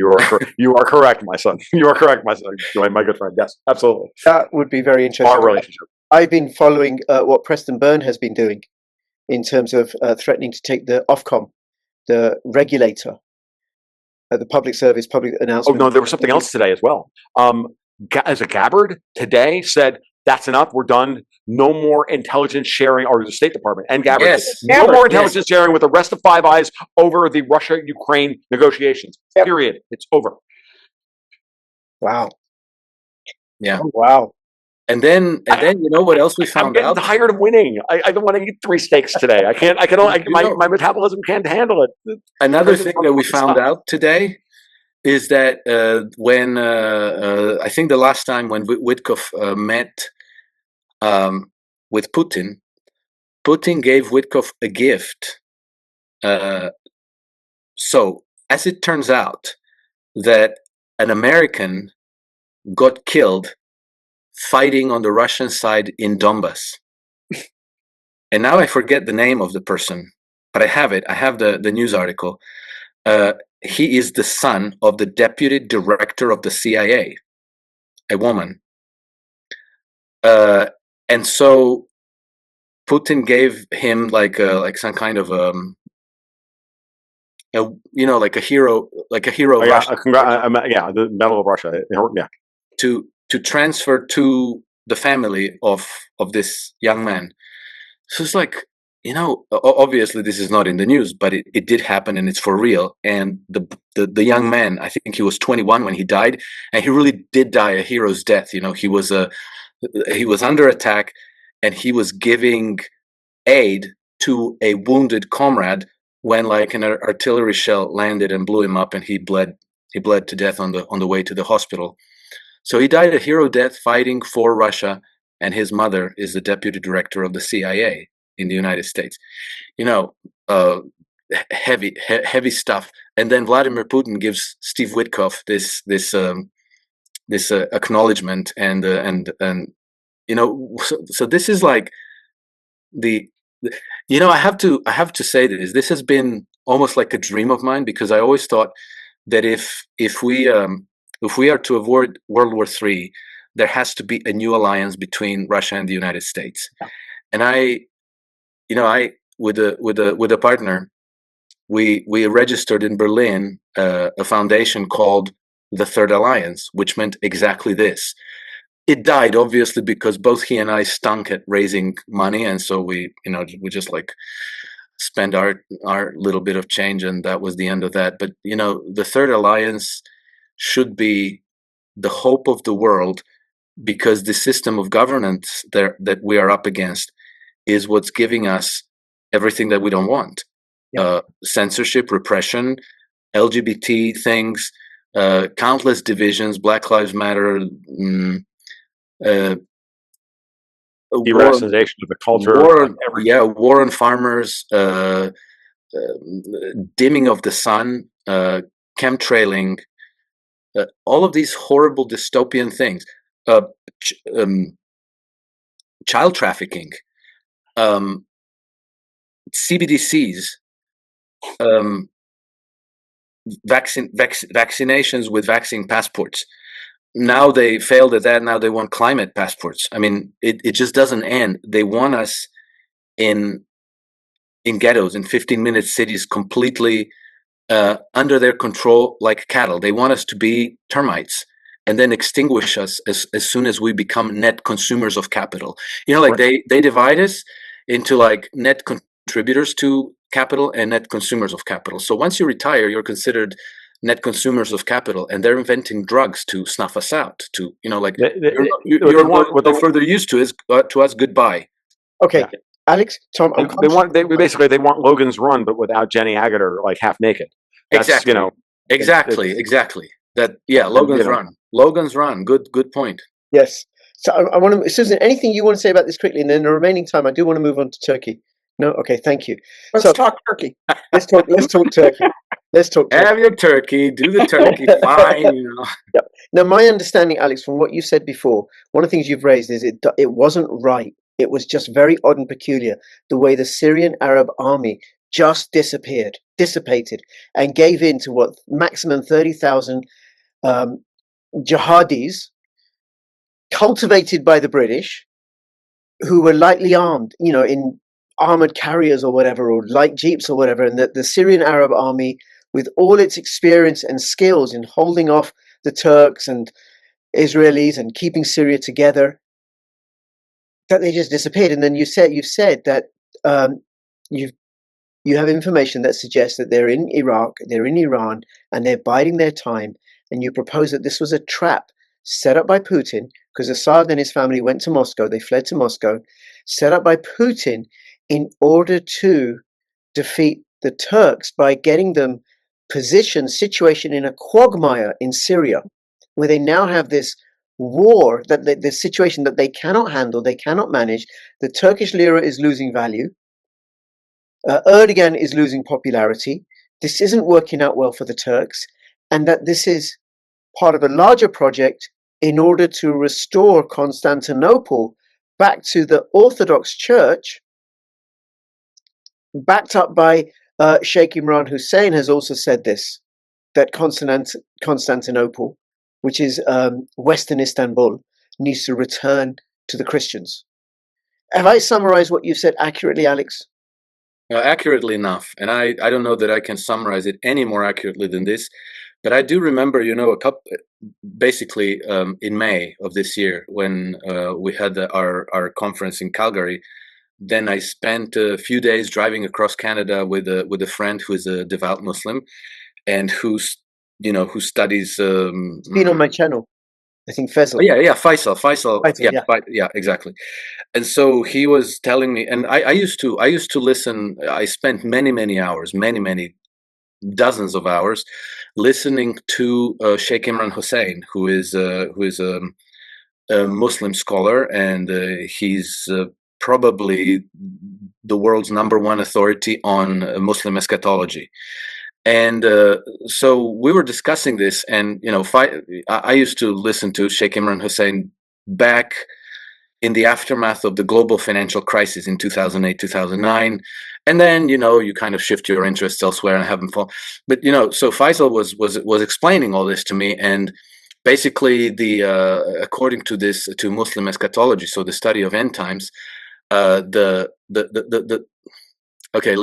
you are correct, my son. You are correct, my son. My good friend. Yes, absolutely. That would be very interesting. Our relationship. I've been following what Preston Byrne has been doing in terms of threatening to take the Ofcom, the regulator, the public service, public announcement. Oh no, there was something else today as well. As a Gabbard today said, "That's enough. We're done. No more intelligence sharing." Or the State Department and Gabbard. Yes. No more intelligence sharing with the rest of Five Eyes over the Russia-Ukraine negotiations. Yep. Period. It's over. Wow. Yeah. Oh, wow. And then you know what else we found I'm out? getting tired of winning. I don't want to eat 3 steaks today. I can't. My metabolism can't handle it. Another thing that we found out today is that when I think the last time when Witkoff met with Putin gave Witkoff a gift. So as it turns out, that an American got killed fighting on the Russian side in Donbass. And now I forget the name of the person, but I have it. I have the news article. He is the son of the deputy director of the CIA, a woman. And so Putin gave him like some kind of like a hero. Oh, yeah, the Medal of Russia. Yeah. To transfer to the family of this young man. So it's like, obviously this is not in the news, but it did happen and it's for real. And the young man, I think he was 21 when he died, and he really did die a hero's death. He was under attack, and he was giving aid to a wounded comrade when like an artillery shell landed and blew him up, and he bled to death on the way to the hospital. So he died a hero death fighting for Russia, and his mother is the deputy director of the CIA. in the United States. You know, heavy stuff. And then Vladimir Putin gives Steve Witkoff this acknowledgement, and you know, so this is like the you know, I have to say this has been almost like a dream of mine, because I always thought that if we are to avoid World War III, there has to be a new alliance between Russia and the United States. And I with a partner, we registered in Berlin a foundation called the Third Alliance, which meant exactly this. It died, obviously, because both he and I stunk at raising money, and so we just like spend our little bit of change, and that was the end of that. But you know, the Third Alliance should be the hope of the world, because the system of governance that we are up against is what's giving us everything that we don't want. Censorship, repression, LGBT things, countless divisions, Black Lives Matter, Deracinization of the culture. War on farmers, dimming of the sun, chemtrailing, all of these horrible dystopian things, child trafficking, CBDCs, vaccinations with vaccine passports. Now they failed at that. Now they want climate passports. I mean, it just doesn't end. They want us in ghettos, in 15-minute cities, completely under their control, like cattle. They want us to be termites and then extinguish us as soon as we become net consumers of capital. You know, like they divide us into like net contributors to capital and net consumers of capital. So once you retire, you're considered net consumers of capital, and they're inventing drugs to snuff us out. To, you know, like what they're further used to is to us goodbye. Okay, yeah. Alex, Tom, they want Logan's Run, but without Jenny Agutter like half naked. That's, exactly. You know, exactly. That Logan's Run. Logan's Run. Good point. Yes. So I want to, Susan, anything you want to say about this quickly, and then in the remaining time, I do want to move on to Turkey. No, okay, thank you. Let's talk Turkey. Let's talk Turkey. Let's talk turkey. Have your turkey, do the turkey, fine, you know. Yep. Now, my understanding, Alex, from what you said before, one of the things you've raised is it wasn't right. It was just very odd and peculiar, the way the Syrian Arab army just dissipated, and gave in to what maximum 30,000 jihadis cultivated by the British, who were lightly armed, you know, in armored carriers or whatever, or light jeeps or whatever, and that the Syrian Arab army, with all its experience and skills in holding off the Turks and Israelis and keeping Syria together, that they just disappeared. And then you've said that you have information that suggests that they're in Iraq, they're in Iran, and they're biding their time. And you propose that this was a trap set up by Putin, because Assad and his family went to Moscow, they fled to Moscow, set up by Putin in order to defeat the Turks by getting them situation in a quagmire in Syria, where they now have this war, that the situation that they cannot handle, they cannot manage. The Turkish lira is losing value. Erdogan is losing popularity. This isn't working out well for the Turks, and that this is part of a larger project in order to restore Constantinople back to the Orthodox Church, backed up by Sheikh Imran Hussein has also said this, that Constantinople, which is Western Istanbul, needs to return to the Christians. Have I summarized what you've said accurately, Alex? Accurately enough. And I don't know that I can summarize it any more accurately than this. But I do remember, you know, basically in May of this year, when we had our conference in Calgary, then I spent a few days driving across Canada with a friend who is a devout Muslim, and who studies. Been on my channel, I think Faisal. Faisal. Yeah, exactly. And so he was telling me, and I used to listen. I spent many hours, many dozens of hours, listening to Sheikh Imran Hussein, who is a Muslim scholar, and he's probably the world's #1 authority on Muslim eschatology. And so we were discussing this, and I used to listen to Sheikh Imran Hussein back in the aftermath of the global financial crisis in 2008, 2009. And then, you kind of shift your interests elsewhere and haven't fallen. But, so Faisal was explaining all this to me. And basically, according to Muslim eschatology, so the study of end times, okay,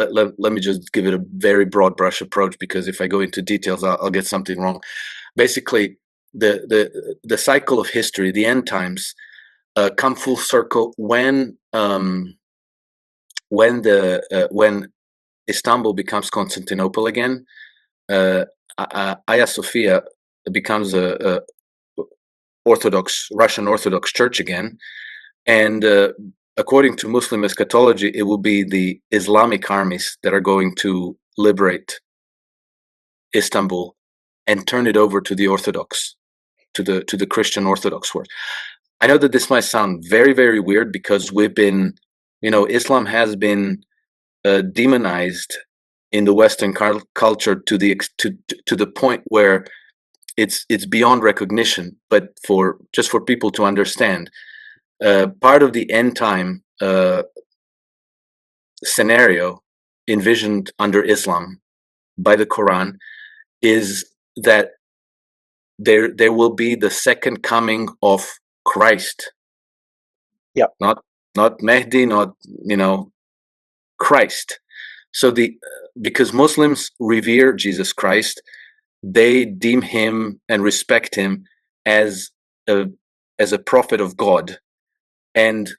let me just give it a very broad brush approach, because if I go into details, I'll get something wrong. Basically, the cycle of history, the end times, come full circle when Istanbul becomes Constantinople again. Hagia Sophia becomes a Russian Orthodox Church again, and according to Muslim eschatology, it will be the Islamic armies that are going to liberate Istanbul and turn it over to the Orthodox, to the Christian Orthodox world. I know that this might sound very, very weird, because we've been, Islam has been demonized in the Western culture to the point where it's beyond recognition. But for people to understand, part of the end time scenario envisioned under Islam by the Quran is that there will be the second coming of Christ. Yeah. Not Mehdi, not Christ. So because Muslims revere Jesus Christ, they deem him and respect him as a prophet of God, and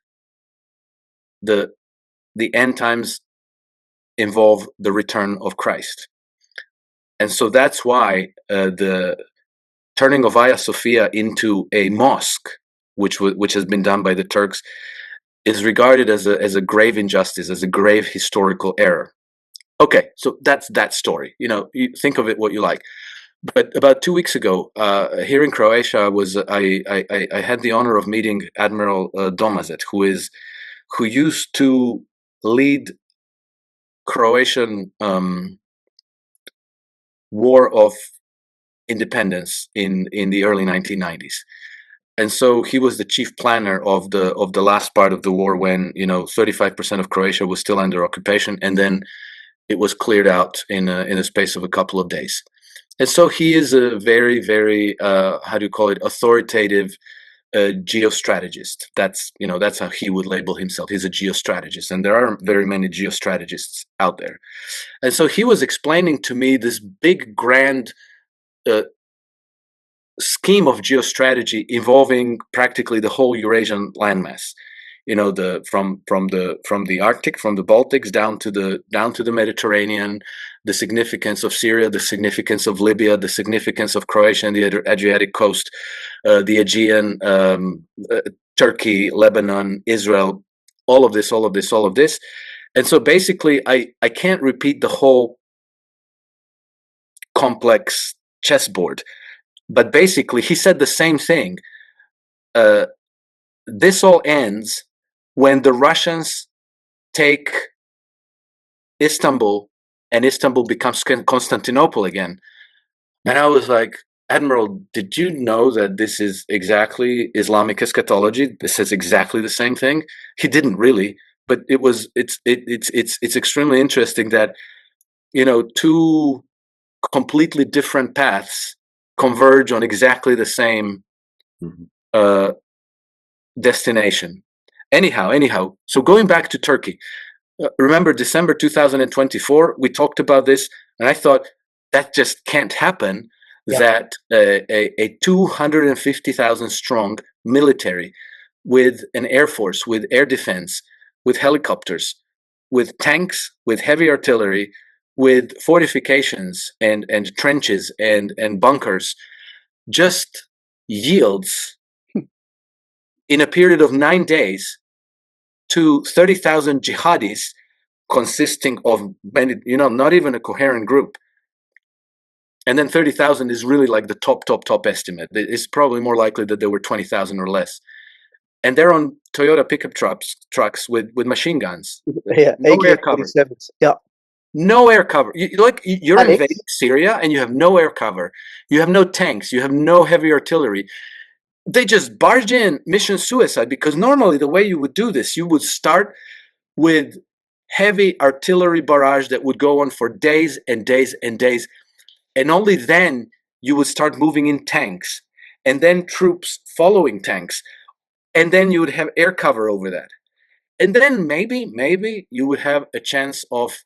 the end times involve the return of Christ. And so that's why the turning of Hagia Sophia into a mosque, which has been done by the Turks, is regarded as a grave injustice, as a grave historical error. Okay, so that's that story. You think of it what you like. But about 2 weeks ago, here in Croatia, I had the honor of meeting Admiral Domazet, who used to lead Croatian war of independence in the early 1990s. And so he was the chief planner of the last part of the war, when 35% of Croatia was still under occupation, and then it was cleared out in a space of a couple of days. And so he is a very, very authoritative geostrategist. That's how he would label himself. He's a geostrategist, and there are very many geostrategists out there. And so he was explaining to me this big, grand scheme of geostrategy involving practically the whole Eurasian landmass. From the Arctic, from the Baltics down to the Mediterranean, the significance of Syria, the significance of Libya, the significance of Croatia and the Adriatic coast, the Aegean, Turkey, Lebanon, Israel, all of this. And so basically, I can't repeat the whole complex chessboard, but basically he said the same thing. This all ends when the Russians take Istanbul, and Istanbul becomes Constantinople again. And I was like, Admiral, did you know that this is exactly Islamic eschatology? This says exactly the same thing. He didn't really, but it's extremely interesting that two completely different paths converge on exactly the same destination. Anyhow, so going back to Turkey, remember December 2024, we talked about this, and I thought that just can't happen. Yeah. That a 250,000 strong military with an air force, with air defense, with helicopters, with tanks, with heavy artillery, with fortifications and trenches and bunkers, just yields in a period of 9 days to 30,000 jihadis, consisting of many, not even a coherent group. And then 30,000 is really like the top estimate. It's probably more likely that there were 20,000 or less. and they're on Toyota pickup trucks with machine guns. Yeah, No air cover. AK-47s. Yeah. No air cover. You're Alex? invading Syria and you have no air cover. You have no tanks. You have no heavy artillery. They just barge in, mission suicide, because normally the way you would do this, you would start with heavy artillery barrage that would go on for days and days and days. And only then you would start moving in tanks, and then troops following tanks. And then you would have air cover over that. And then maybe you would have a chance of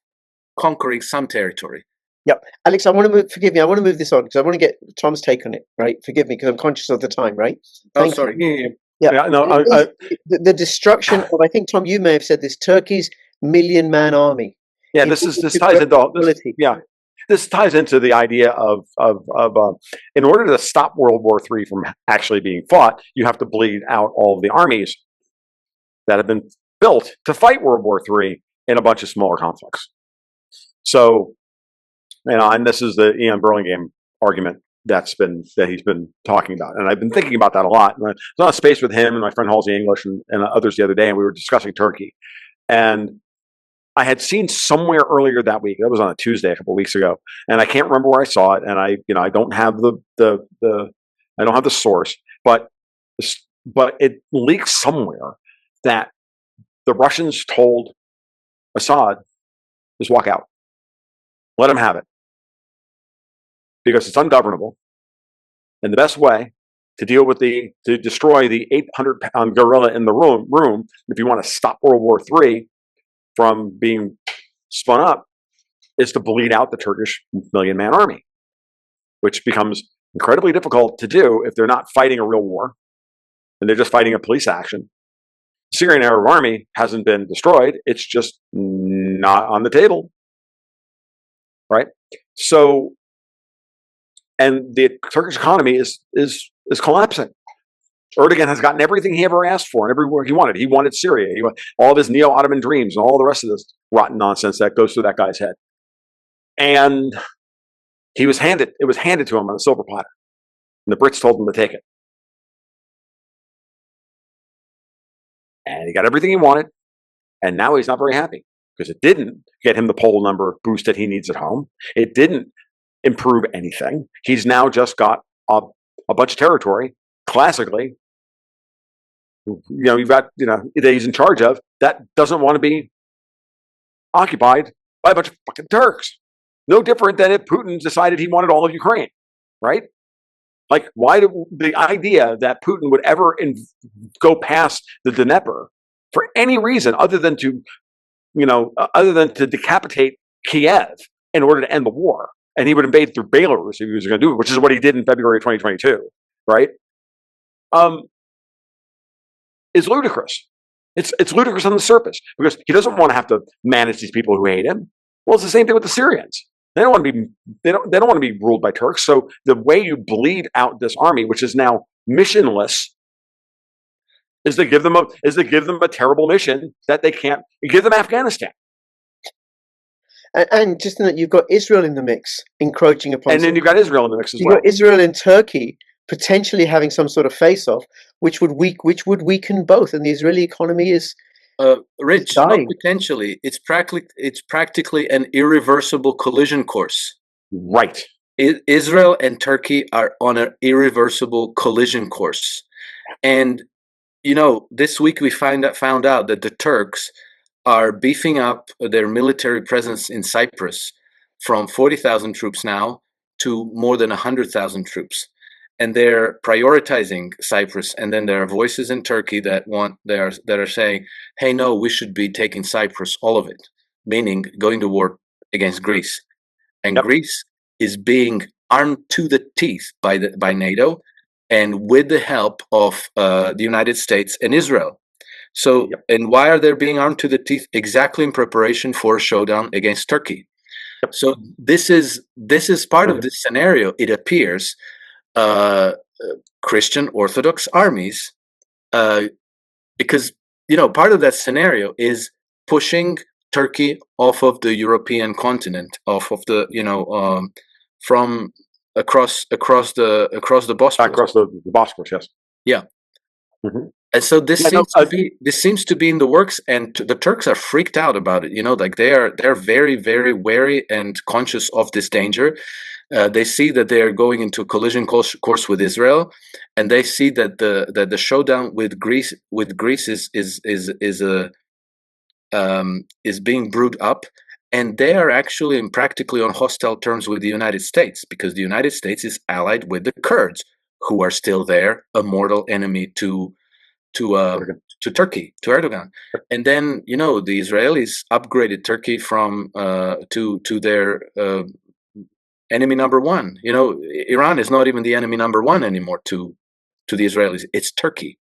conquering some territory. Yep. Alex, I want to move, forgive me, I want to move this on because I want to get Tom's take on it, right? Forgive me because I'm conscious of the time, right? Oh, sorry. Yeah. The destruction of, I think, Tom, you may have said this, Turkey's 1 million man army. Yeah, this ties into this, yeah. This ties into the idea of in order to stop World War III from actually being fought, you have to bleed out all of the armies that have been built to fight World War III in a bunch of smaller conflicts. So, and this is the Ian Burlingame argument that he's been talking about, and I've been thinking about that a lot. And I was on a space with him and my friend Halsey English and others the other day, and we were discussing Turkey. And I had seen somewhere earlier that week, that was on a Tuesday a couple of weeks ago, and I can't remember where I saw it, and I don't have I don't have the source, but it leaked somewhere that the Russians told Assad, just walk out, let him have it, because it's ungovernable, and the best way to destroy the 800-pound gorilla in the room, if you want to stop World War III from being spun up, is to bleed out the Turkish 1 million man army, which becomes incredibly difficult to do if they're not fighting a real war and they're just fighting a police action. The Syrian Arab army hasn't been destroyed, it's just not on the table, right? So, and the Turkish economy is collapsing. Erdogan has gotten everything he ever asked for and everywhere he wanted. He wanted Syria. He wanted all of his neo-Ottoman dreams and all the rest of this rotten nonsense that goes through that guy's head. And it was handed to him on a silver platter. And the Brits told him to take it. And he got everything he wanted. And now he's not very happy because it didn't get him the poll number boost that he needs at home. It didn't improve anything. He's now just got a bunch of territory, classically, you've got, that he's in charge of, that doesn't want to be occupied by a bunch of fucking Turks. No different than if Putin decided he wanted all of Ukraine, right? Like, the idea that Putin would ever go past the Dnieper for any reason other than to decapitate Kiev in order to end the war, and he would invade through Belarus if he was going to do it, which is what he did in February 2022, right? Is ludicrous. It's ludicrous on the surface because he doesn't want to have to manage these people who hate him. Well, it's the same thing with the Syrians. They don't want to be ruled by Turks. So the way you bleed out this army, which is now missionless, is to give them a terrible mission that they can't give them Afghanistan. And just in that, you've got Israel in the mix, encroaching upon. And then you've got Israel in the mix as well. You've got Israel and Turkey potentially having some sort of face-off, which would weaken both, and the Israeli economy is Rich, not potentially. It's practically an irreversible collision course. Right. Israel and Turkey are on an irreversible collision course, and this week we found out that the Turks are beefing up their military presence in Cyprus from 40,000 troops now to more than 100,000 troops. And they're prioritizing Cyprus, and then there are voices in Turkey that are saying, "Hey, no, we should be taking Cyprus, all of it," meaning going to war against Greece. And Greece is being armed to the teeth by NATO, and with the help of the United States and Israel. So, and why are they being armed to the teeth? Exactly in preparation for a showdown against Turkey. So this is part of this scenario. It appears. Christian Orthodox armies, because part of that scenario is pushing Turkey off of the European continent, off of the from across the Bosphorus. Across the Bosphorus, yes. Yeah, And so this Yeah, no, seems to be in the works, and the Turks are freaked out about it. Like they're very, very wary and conscious of this danger. They see that they are going into a collision course with Israel, and they see that the showdown with Greece is being brewed up, and they are actually practically on hostile terms with the United States, because the United States is allied with the Kurds, who are still there, a mortal enemy to Turkey, to Erdogan. And then the Israelis upgraded Turkey from to their enemy number one. Iran is not even the enemy number one anymore to the Israelis. It's Turkey.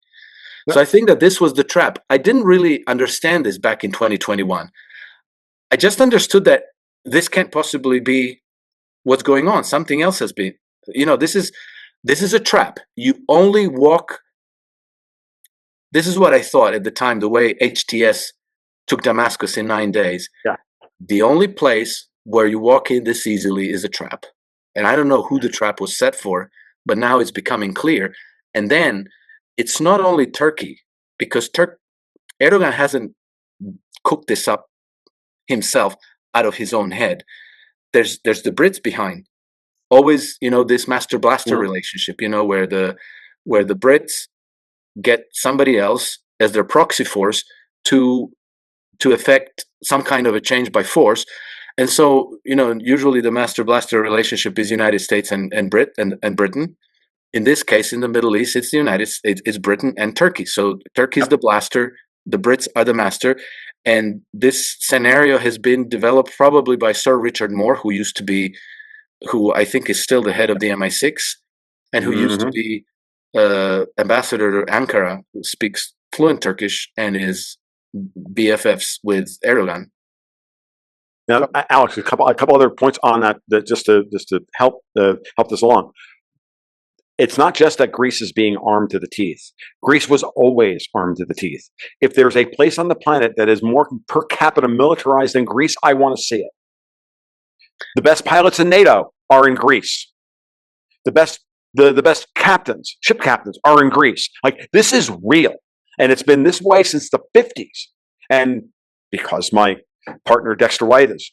So I think that this was the trap. I didn't really understand this back in 2021. I just understood that this can't possibly be what's going on. Something else has been. This is a trap. You only walk. This is what I thought at the time, the way HTS took Damascus in 9 days. Yeah. The only place where you walk in this easily is a trap. And I don't know who the trap was set for, but now it's becoming clear. And then it's not only Turkey, because Erdogan hasn't cooked this up himself out of his own head. There's the Brits behind. Always, this master blaster relationship, where the Brits get somebody else as their proxy force to effect some kind of a change by force. And so, usually the master blaster relationship is United States and Britain. In this case, in the Middle East, it's the United States, it's Britain and Turkey. So Turkey is the blaster, the Brits are the master. And this scenario has been developed probably by Sir Richard Moore, who I think is still the head of the MI6, and who used to be ambassador to Ankara, who speaks fluent Turkish and is BFFs with Erdogan. Now, Alex, a couple other points on that just to help this along. It's not just that Greece is being armed to the teeth. Greece was always armed to the teeth. If there's a place on the planet that is more per capita militarized than Greece, I want to see it. The best pilots in NATO are in Greece. The best captains, ship captains, are in Greece. Like, this is real, and it's been this way since the 50s. And because my partner Dexter White is,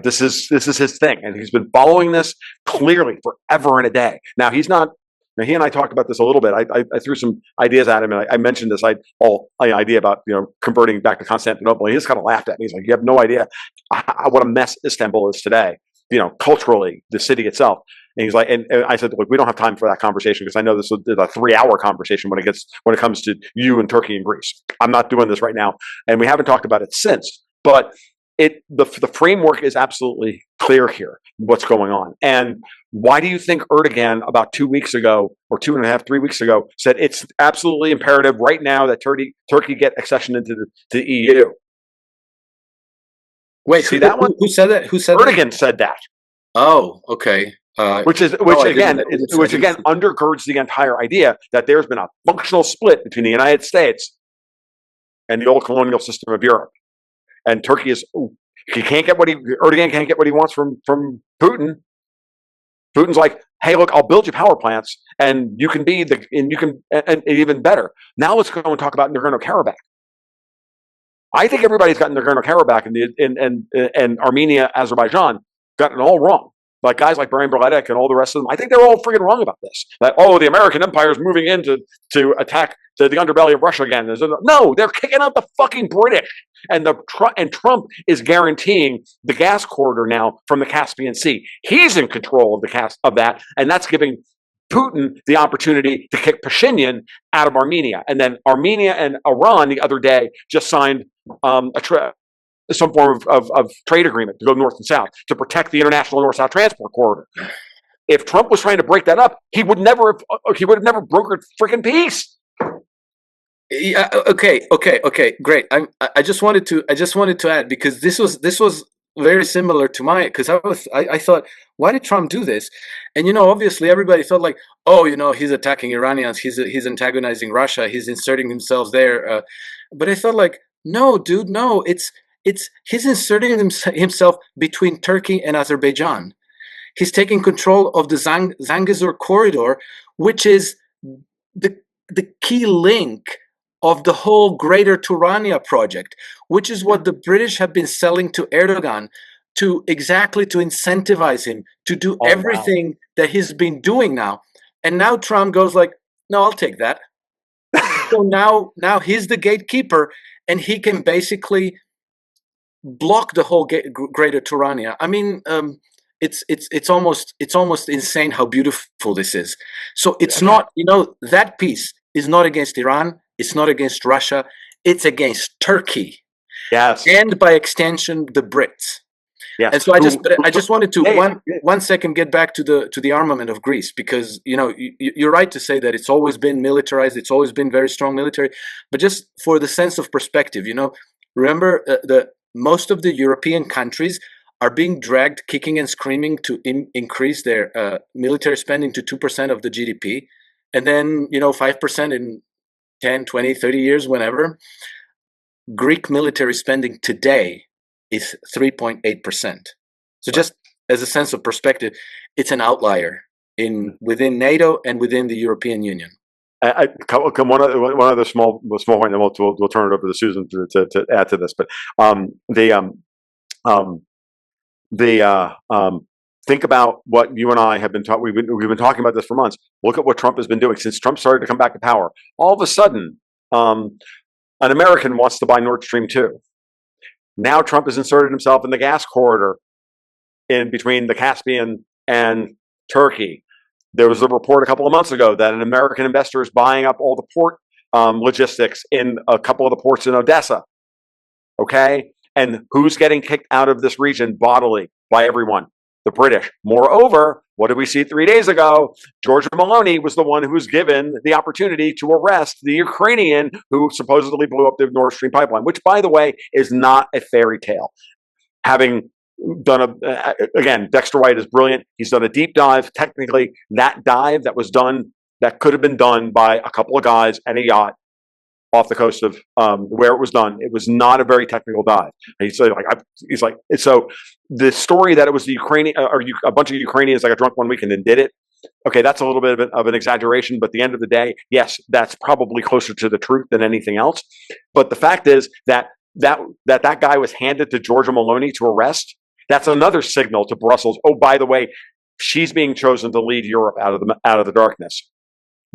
this is his thing, and he's been following this clearly forever and a day. Now he's not. Now, he and I talked about this a little bit. I threw some ideas at him, and I mentioned this idea about converting back to Constantinople. And he just kind of laughed at me. He's like, "You have no idea what a mess Istanbul is today. Culturally, the city itself." And he's like, and I said, "Look, we don't have time for that conversation, because I know this is a 3-hour conversation when it comes to you and Turkey and Greece. I'm not doing this right now, and we haven't talked about it since. But the framework is absolutely clear here. What's going on, and why do you think Erdogan about 2 weeks ago, or 2.5, 3 weeks ago, said it's absolutely imperative right now that Turkey get accession into the EU? Wait, see that one? Who said that? Erdogan said that. Oh, okay. Which again undergirds the entire idea that there's been a functional split between the United States and the old colonial system of Europe, and Turkey Erdogan can't get what he wants from Putin. Putin's like, "Hey, look, I'll build you power plants, and you can and even better. Now let's go and talk about Nagorno-Karabakh." I think everybody's got Nagorno-Karabakh and Armenia, Azerbaijan gotten it all wrong. Like guys like Brian Berledek and all the rest of them, I think they're all friggin' wrong about this. That, the American empire is moving in to attack the underbelly of Russia again. No, they're kicking out the fucking British. And Trump is guaranteeing the gas corridor now from the Caspian Sea. He's in control of that, and that's giving Putin the opportunity to kick Pashinyan out of Armenia. And then Armenia and Iran the other day just signed some form of trade agreement to go north and south to protect the international north-south transport corridor. If Trump was trying to break that up, he would never have brokered freaking peace. Yeah. Okay. Great. I just wanted to add, because this was very similar to because I thought, why did Trump do this? And obviously everybody thought like, he's attacking Iranians, he's antagonizing Russia, he's inserting himself there. But I thought like, no, dude, no, he's inserting himself between Turkey and Azerbaijan. He's taking control of the Zangezur corridor, which is the key link of the whole Greater Turania project, which is what the British have been selling to Erdogan to incentivize him to do everything that he's been doing now. And now Trump goes like, no, I'll take that. So now he's the gatekeeper, and he can basically block the whole Greater Turania. I mean, it's almost insane how beautiful this is. So it's not, that peace is not against Iran. It's not against Russia. It's against Turkey. Yes. And by extension, the Brits. Yes. And so I just wanted to one second get back to the armament of Greece, because you're right to say that it's always been militarized. It's always been very strong military. But just for the sense of perspective, remember most of the European countries are being dragged kicking and screaming to increase their military spending to 2% of the GDP, and then 5% in 10, 20, 30 years, whenever. Greek military spending today is 3.8%. So just as a sense of perspective, it's an outlier within NATO and within the European Union. One other small point, and we'll turn it over to Susan to add to this. But think about what you and I have been talking. We've been talking about this for months. Look at what Trump has been doing since Trump started to come back to power. All of a sudden, an American wants to buy Nord Stream 2. Now Trump has inserted himself in the gas corridor in between the Caspian and Turkey. There was a report a couple of months ago that an American investor is buying up all the port logistics in a couple of the ports in Odessa. Okay? And who's getting kicked out of this region bodily by everyone? The British. Moreover, what did we see 3 days ago? Giorgia Meloni was the one who was given the opportunity to arrest the Ukrainian who supposedly blew up the Nord Stream pipeline, which, by the way, is not a fairy tale. Having done again, Dexter White is brilliant. He's done a deep dive. Technically, that dive that was done, that could have been done by a couple of guys at a yacht off the coast of where it was done. It was not a very technical dive. And so the story that it was the Ukrainian or a bunch of Ukrainians that got drunk one weekend and did it. Okay, that's a little bit of an exaggeration, but at the end of the day, yes, that's probably closer to the truth than anything else. But the fact is that guy was handed to Giorgia Meloni to arrest. That's another signal to Brussels. Oh, by the way, she's being chosen to lead Europe out of the darkness.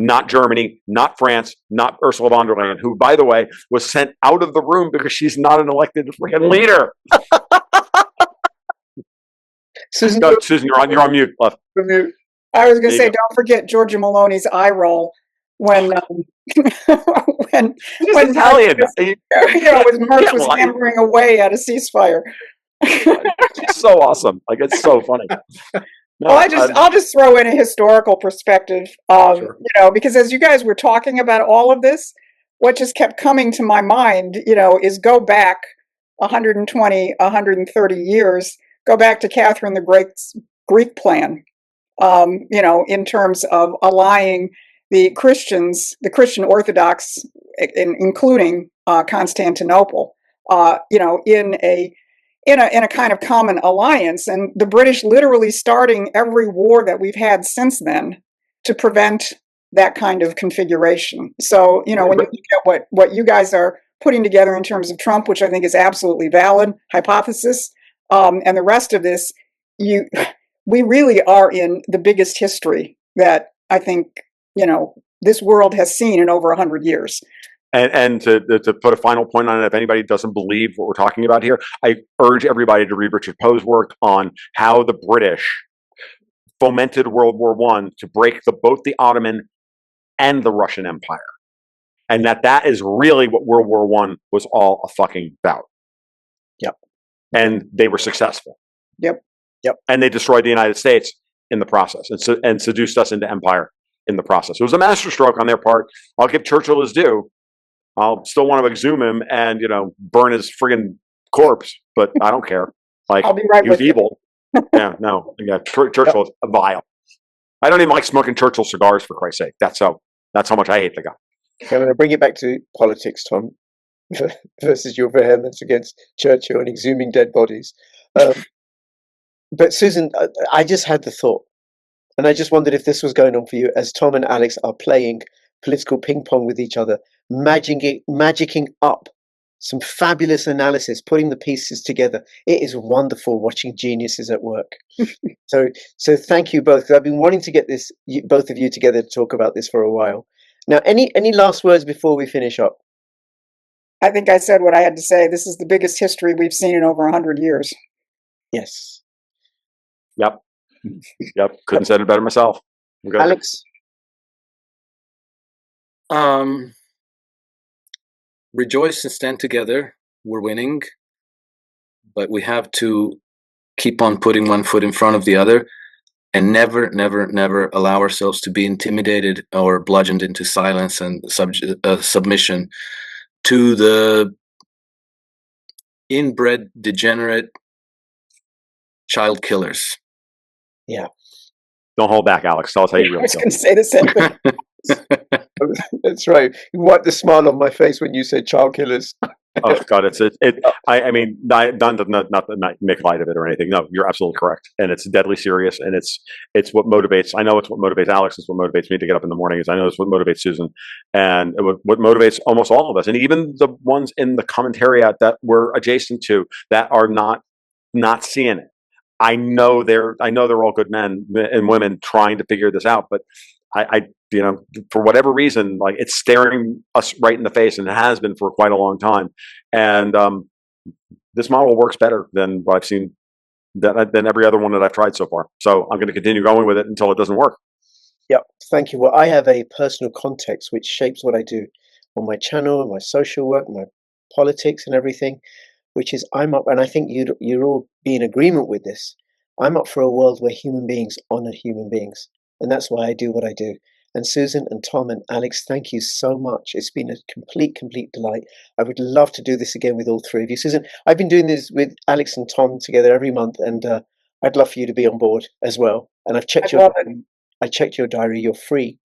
Not Germany, not France, not Ursula von der Leyen, who, by the way, was sent out of the room because she's not an elected freaking leader. Susan, you're on mute, love. I was going to say, don't forget Giorgia Meloni's eye roll when when Italian. Merck was hammering away at a ceasefire. She's so awesome. Like, it's so funny. No, well, I'll just throw in a historical perspective, sure. Because as you guys were talking about all of this, what just kept coming to my mind, is go back 120, 130 years, go back to Catherine the Great's Greek plan, in terms of allying the Christians, the Christian Orthodox, including Constantinople, in a kind of common alliance, and the British literally starting every war that we've had since then to prevent that kind of configuration. So, when you look at what you guys are putting together in terms of Trump, which I think is absolutely valid hypothesis, and the rest of this, we really are in the biggest history that I think, this world has seen in over 100 years. And to put a final point on it, if anybody doesn't believe what we're talking about here, I urge everybody to read Richard Poe's work on how the British fomented World War I to break both the Ottoman and the Russian Empire. And that is really what World War I was all a fucking about. Yep. And they were successful. Yep. And they destroyed the United States in the process and seduced us into empire in the process. It was a masterstroke on their part. I'll give Churchill his due. I'll still want to exhume him and, burn his friggin' corpse, but I don't care. Like, I'll be right he was with evil. Churchill is vile. I don't even like smoking Churchill cigars, for Christ's sake. That's how much I hate the guy. Okay, I'm going to bring it back to politics, Tom, versus your vehemence against Churchill and exhuming dead bodies. But Susan, I just had the thought, and I just wondered if this was going on for you as Tom and Alex are playing political ping pong with each other, magicking up some fabulous analysis, putting the pieces together. It is wonderful watching geniuses at work. So thank you both. I've been wanting to get both of you together to talk about this for a while. Now, any last words before we finish up? I think I said what I had to say. This is the biggest history we've seen in over 100 years. Yes. Yep. Couldn't have said it better myself. Alex? Rejoice and stand together. We're winning, but we have to keep on putting one foot in front of the other, and never, never, never allow ourselves to be intimidated or bludgeoned into silence and submission to the inbred, degenerate child killers. Yeah. Don't hold back, Alex. Tell us how you really I was feel. going to say the same thing. That's right. You wiped the smile on my face when you said child killers. Oh God, I mean, not make light of it or anything. No, you're absolutely correct, and it's deadly serious, and it's what motivates. I know it's what motivates Alex. It's what motivates me to get up in the morning. I know it's what motivates Susan, and what motivates almost all of us, and even the ones in the commentariat that we're adjacent to that are not seeing it. I know they're all good men and women trying to figure this out, but I for whatever reason, like, it's staring us right in the face, and it has been for quite a long time. And this model works better than what I've seen, than every other one that I've tried so far. So I'm going to continue going with it until it doesn't work. Yeah, thank you. Well, I have a personal context which shapes what I do on my channel, and my social work, my politics, and everything. Which is, I'm up, and I think you'd all be in agreement with this. I'm up for a world where human beings honor human beings, and that's why I do what I do. And Susan and Tom and Alex, thank you so much. It's been a complete delight. I would love to do this again with all three of you. Susan, I've been doing this with Alex and Tom together every month, and I'd love for you to be on board as well. And I've checked I checked your diary. You're free.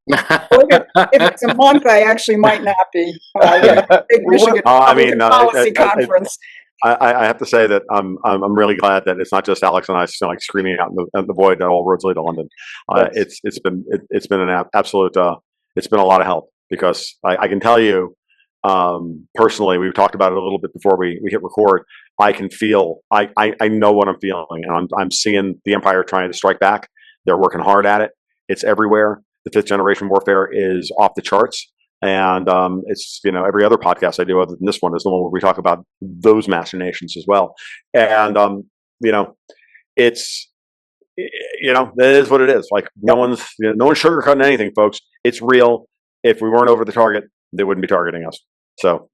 If it's a month, I actually might not be. Policy conference. I have to say that I'm really glad that it's not just Alex and I like screaming out in the void that all roads lead to London. It's been an absolute. It's been a lot of help, because I can tell you personally. We've talked about it a little bit before we hit record. I can feel. I know what I'm feeling, and I'm seeing the Empire trying to strike back. They're working hard at it. It's everywhere. The fifth generation warfare is off the charts. And it's, every other podcast I do other than this one is the one where we talk about those machinations as well. And, it's, that is what it is. Like, no one's sugarcoating anything, folks. It's real. If we weren't over the target, they wouldn't be targeting us. So.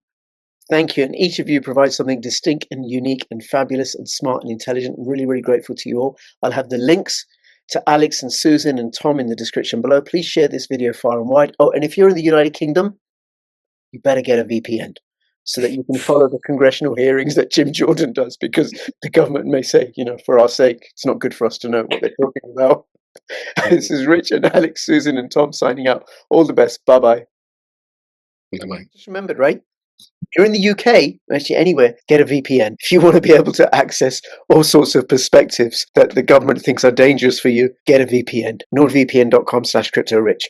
Thank you. And each of you provides something distinct and unique and fabulous and smart and intelligent. I'm really, really grateful to you all. I'll have the links to Alex and Susan and Tom in the description below. Please share this video far and wide. Oh, and if you're in the United Kingdom, you better get a VPN so that you can follow the congressional hearings that Jim Jordan does, because the government may say, for our sake, it's not good for us to know what they're talking about. This is Rich and Alex, Susan and Tom signing out. All the best. Bye-bye. Bye-bye. Just remembered, right? If you're in the UK, actually anywhere, get a VPN. If you want to be able to access all sorts of perspectives that the government thinks are dangerous for you, get a VPN. NordVPN.com/CryptoRich.